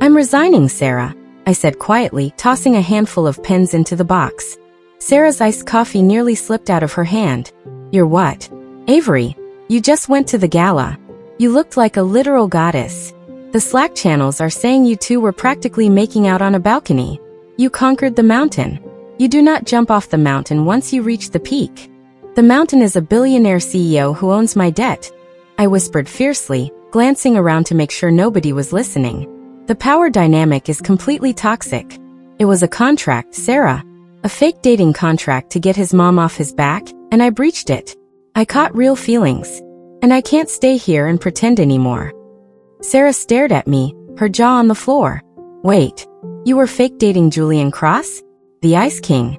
"I'm resigning, Sarah," I said quietly, tossing a handful of pens into the box. Sarah's iced coffee nearly slipped out of her hand. "You're what?" "Avery, you just went to the gala. You looked like a literal goddess. The Slack channels are saying you two were practically making out on a balcony." You conquered the mountain. You do not jump off the mountain once you reach the peak. The mountain is a billionaire CEO who owns my debt, I whispered fiercely, glancing around to make sure nobody was listening. The power dynamic is completely toxic. It was a contract, Sarah. A fake dating contract to get his mom off his back, and I breached it. I caught real feelings. And I can't stay here and pretend anymore. Sarah stared at me, her jaw on the floor. Wait, you were fake dating Julian Cross? The Ice King?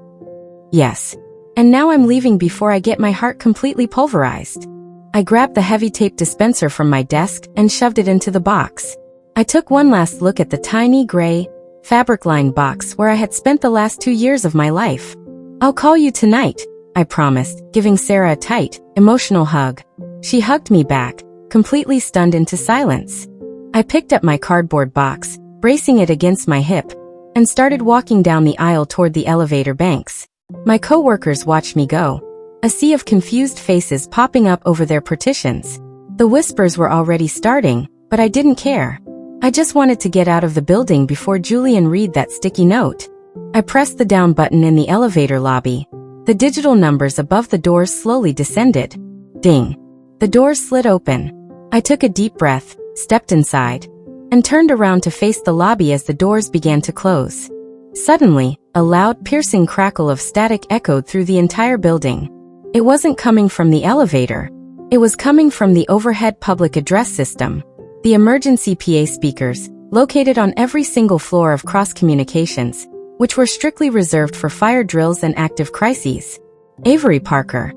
Yes. And now I'm leaving before I get my heart completely pulverized. I grabbed the heavy tape dispenser from my desk and shoved it into the box. I took one last look at the tiny gray, fabric-lined box where I had spent the last 2 years of my life. I'll call you tonight, I promised, giving Sarah a tight, emotional hug. She hugged me back, completely stunned into silence. I picked up my cardboard box, bracing it against my hip, and started walking down the aisle toward the elevator banks. My coworkers watched me go, a sea of confused faces popping up over their partitions. The whispers were already starting, but I didn't care. I just wanted to get out of the building before Julian read that sticky note. I pressed the down button in the elevator lobby. The digital numbers above the doors slowly descended. Ding. The doors slid open. I took a deep breath, stepped inside, and turned around to face the lobby as the doors began to close. Suddenly, a loud, piercing crackle of static echoed through the entire building. It wasn't coming from the elevator. It was coming from the overhead public address system. The emergency PA speakers, located on every single floor of cross communications, which were strictly reserved for fire drills and active crises. Avery Parker.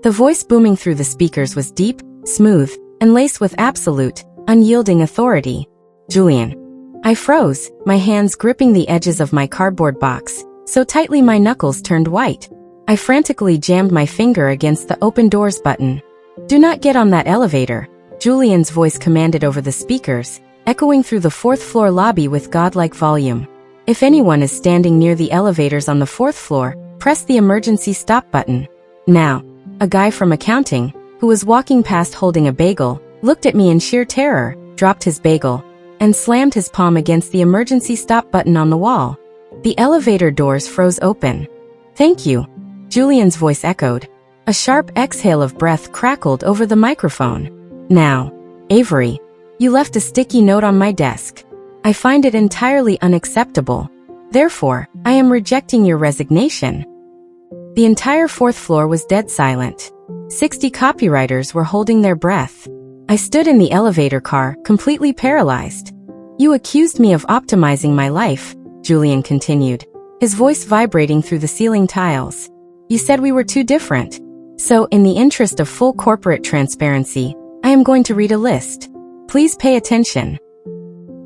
The voice booming through the speakers was deep, smooth, and laced with absolute, unyielding authority. Julian. I froze, my hands gripping the edges of my cardboard box, so tightly my knuckles turned white. I frantically jammed my finger against the open doors button. Do not get on that elevator, Julian's voice commanded over the speakers, echoing through the fourth-floor lobby with godlike volume. If anyone is standing near the elevators on the 4th floor, press the emergency stop button. Now. A guy from accounting, who was walking past holding a bagel, looked at me in sheer terror, dropped his bagel, and slammed his palm against the emergency stop button on the wall. The elevator doors froze open. Thank you, Julian's voice echoed. A sharp exhale of breath crackled over the microphone. Now, Avery, you left a sticky note on my desk. I find it entirely unacceptable. Therefore, I am rejecting your resignation. The entire 4th floor was dead silent. 60 copywriters were holding their breath. I stood in the elevator car, completely paralyzed. You accused me of optimizing my life, Julian continued, his voice vibrating through the ceiling tiles. You said we were too different. So, in the interest of full corporate transparency, I am going to read a list. Please pay attention.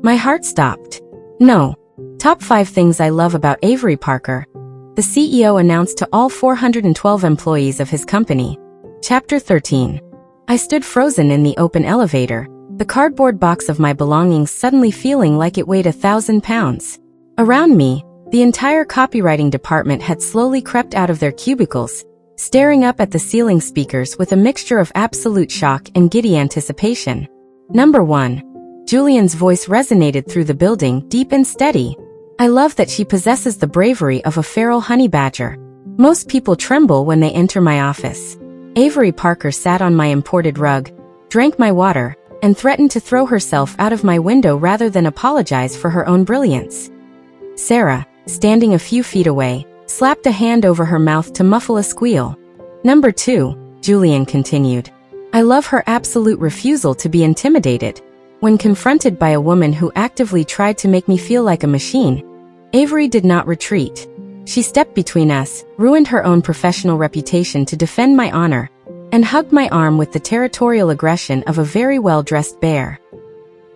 My heart stopped. No. Top 5 things I love about Avery Parker. The CEO announced to all 412 employees of his company. Chapter 13. I stood frozen in the open elevator, the cardboard box of my belongings suddenly feeling like it weighed 1,000 pounds. Around me, the entire copywriting department had slowly crept out of their cubicles, staring up at the ceiling speakers with a mixture of absolute shock and giddy anticipation. Number 1. Julian's voice resonated through the building, deep and steady. I love that she possesses the bravery of a feral honey badger. Most people tremble when they enter my office. Avery Parker sat on my imported rug, drank my water, and threatened to throw herself out of my window rather than apologize for her own brilliance. Sarah, standing a few feet away, slapped a hand over her mouth to muffle a squeal. Number 2, Julian continued. I love her absolute refusal to be intimidated. When confronted by a woman who actively tried to make me feel like a machine, Avery did not retreat. She stepped between us, ruined her own professional reputation to defend my honor, and hugged my arm with the territorial aggression of a very well-dressed bear.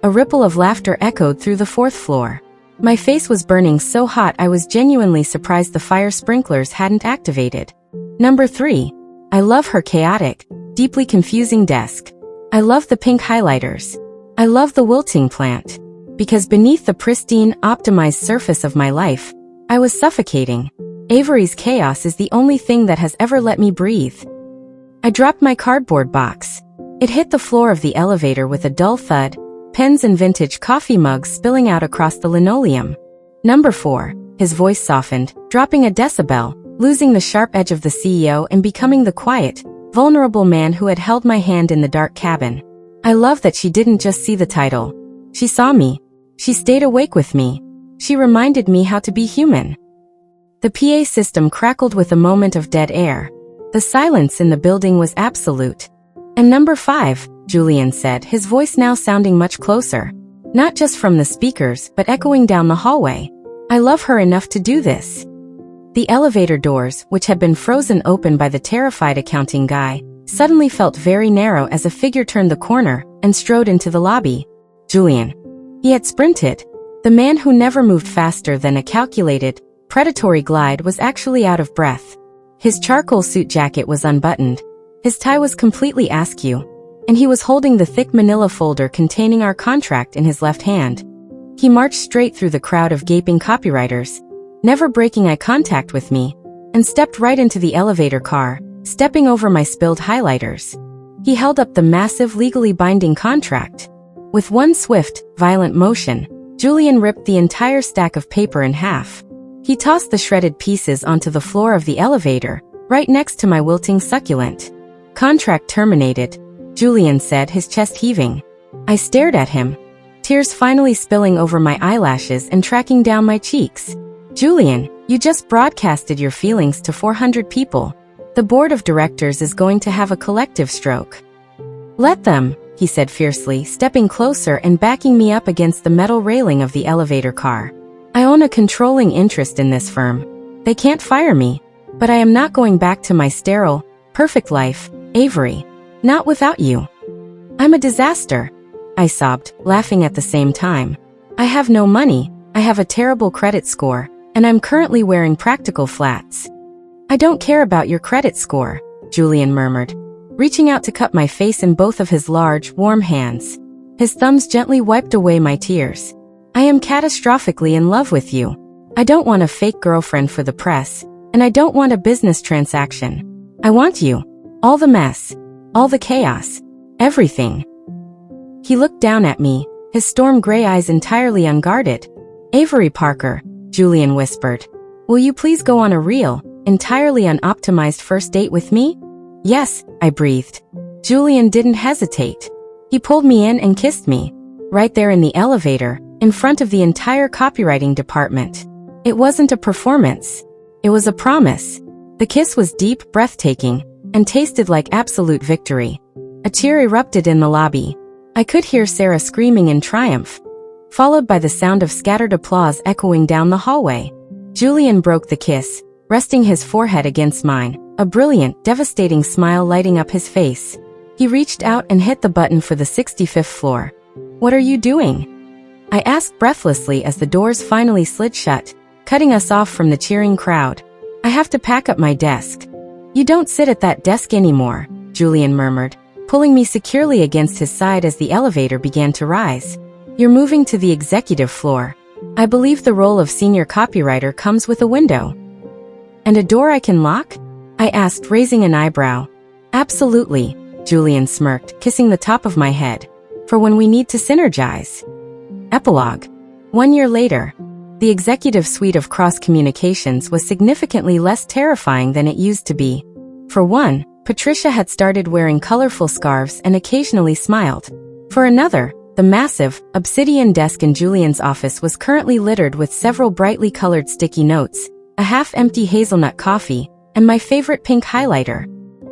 A ripple of laughter echoed through the 4th floor. My face was burning so hot I was genuinely surprised the fire sprinklers hadn't activated. Number 3. I love her chaotic, deeply confusing desk. I love the pink highlighters. I love the wilting plant. Because beneath the pristine, optimized surface of my life, I was suffocating. Avery's chaos is the only thing that has ever let me breathe. I dropped my cardboard box. It hit the floor of the elevator with a dull thud, pens and vintage coffee mugs spilling out across the linoleum. Number 4. His voice softened, dropping a decibel, losing the sharp edge of the CEO and becoming the quiet, vulnerable man who had held my hand in the dark cabin. I love that she didn't just see the title. She saw me. She stayed awake with me. She reminded me how to be human. The PA system crackled with a moment of dead air. The silence in the building was absolute. "And number 5, Julian said, his voice now sounding much closer. Not just from the speakers, but echoing down the hallway. "I love her enough to do this." The elevator doors, which had been frozen open by the terrified accounting guy, suddenly felt very narrow as a figure turned the corner and strode into the lobby. Julian. He had sprinted. The man who never moved faster than a calculated, predatory glide was actually out of breath. His charcoal suit jacket was unbuttoned. His tie was completely askew, and he was holding the thick manila folder containing our contract in his left hand. He marched straight through the crowd of gaping copywriters, never breaking eye contact with me, and stepped right into the elevator car, stepping over my spilled highlighters. He held up the massive legally binding contract. With one swift, violent motion, Julian ripped the entire stack of paper in half. He tossed the shredded pieces onto the floor of the elevator, right next to my wilting succulent. "Contract terminated," Julian said, his chest heaving. I stared at him, tears finally spilling over my eyelashes and tracking down my cheeks. "Julian, you just broadcasted your feelings to 400 people. The board of directors is going to have a collective stroke." "Let them," he said fiercely, stepping closer and backing me up against the metal railing of the elevator car. "I own a controlling interest in this firm. They can't fire me, but I am not going back to my sterile, perfect life, Avery. Not without you. I'm a disaster," I sobbed, laughing at the same time. "I have no money, I have a terrible credit score, and I'm currently wearing practical flats." "I don't care about your credit score," Julian murmured, reaching out to cup my face in both of his large, warm hands. His thumbs gently wiped away my tears. "I am catastrophically in love with you. I don't want a fake girlfriend for the press, and I don't want a business transaction. I want you. All the mess. All the chaos. Everything." He looked down at me, his storm gray eyes entirely unguarded. "Avery Parker," Julian whispered, "will you please go on a real, entirely unoptimized first date with me?" "Yes," I breathed. Julian didn't hesitate. He pulled me in and kissed me, right there in the elevator, in front of the entire copywriting department. It wasn't a performance. It was a promise. The kiss was deep, breathtaking, and tasted like absolute victory. A cheer erupted in the lobby. I could hear Sarah screaming in triumph, followed by the sound of scattered applause echoing down the hallway. Julian broke the kiss, resting his forehead against mine, a brilliant, devastating smile lighting up his face. He reached out and hit the button for the 65th floor. "What are you doing?" I asked breathlessly as the doors finally slid shut, cutting us off from the cheering crowd. "I have to pack up my desk." "You don't sit at that desk anymore," Julian murmured, pulling me securely against his side as the elevator began to rise. "You're moving to the executive floor. I believe the role of senior copywriter comes with a window." "And a door I can lock?" I asked, raising an eyebrow. "Absolutely," Julian smirked, kissing the top of my head. "For when we need to synergize." Epilogue. 1 year later. The executive suite of cross communications was significantly less terrifying than it used to be. For one, Patricia had started wearing colorful scarves and occasionally smiled. For another, the massive, obsidian desk in Julian's office was currently littered with several brightly colored sticky notes, a half-empty hazelnut coffee, and my favorite pink highlighter.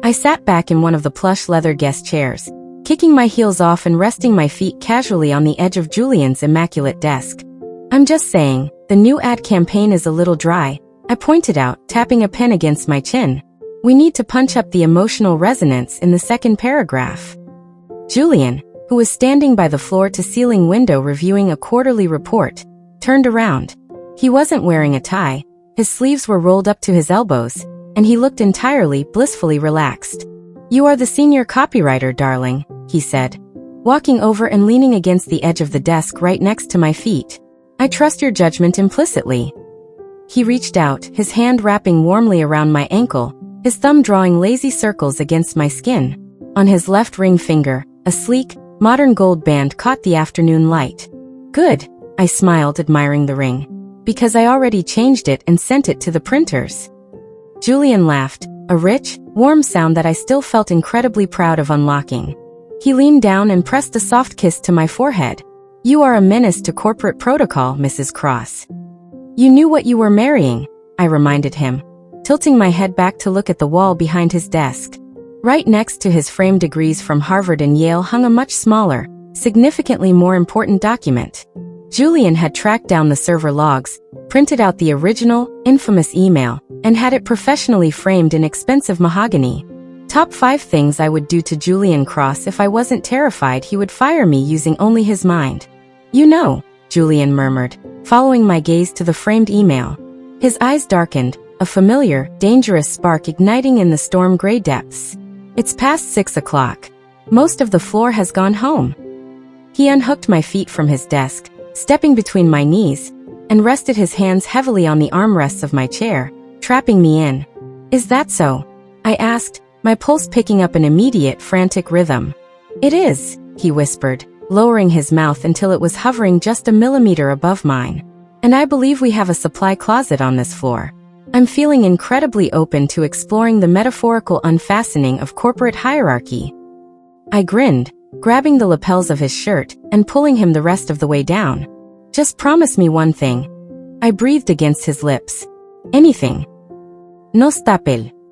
I sat back in one of the plush leather guest chairs, kicking my heels off and resting my feet casually on the edge of Julian's immaculate desk. "I'm just saying, the new ad campaign is a little dry," I pointed out, tapping a pen against my chin. "We need to punch up the emotional resonance in the second paragraph." Julian, who was standing by the floor-to-ceiling window reviewing a quarterly report, turned around. He wasn't wearing a tie, his sleeves were rolled up to his elbows, and he looked entirely, blissfully relaxed. "You are the senior copywriter, darling," he said, walking over and leaning against the edge of the desk right next to my feet. "I trust your judgment implicitly." He reached out, his hand wrapping warmly around my ankle, his thumb drawing lazy circles against my skin. On his left ring finger, a sleek, modern gold band caught the afternoon light. "Good," I smiled, admiring the ring. Because I already changed it and sent it to the printers. Julian laughed, a rich, warm sound that I still felt incredibly proud of unlocking. He leaned down and pressed a soft kiss to my forehead. You are a menace to corporate protocol, Mrs. Cross. You knew what you were marrying, I reminded him, tilting my head back to look at the wall behind his desk. Right next to his framed degrees from Harvard and Yale hung a much smaller, significantly more important document. Julian had tracked down the server logs, printed out the original, infamous email, and had it professionally framed in expensive mahogany. Top 5 things I would do to Julian Cross if I wasn't terrified he would fire me using only his mind. You know, Julian murmured, following my gaze to the framed email. His eyes darkened, a familiar, dangerous spark igniting in the storm gray depths. It's past 6 o'clock. Most of the floor has gone home. He unhooked my feet from his desk, stepping between my knees, and rested his hands heavily on the armrests of my chair, trapping me in. Is that so? I asked, my pulse picking up an immediate, frantic rhythm. It is, he whispered, lowering his mouth until it was hovering just a millimeter above mine. And I believe we have a supply closet on this floor. I'm feeling incredibly open to exploring the metaphorical unfastening of corporate hierarchy. I grinned, grabbing the lapels of his shirt and pulling him the rest of the way down. Just promise me one thing. I breathed against his lips. Anything. No stapel.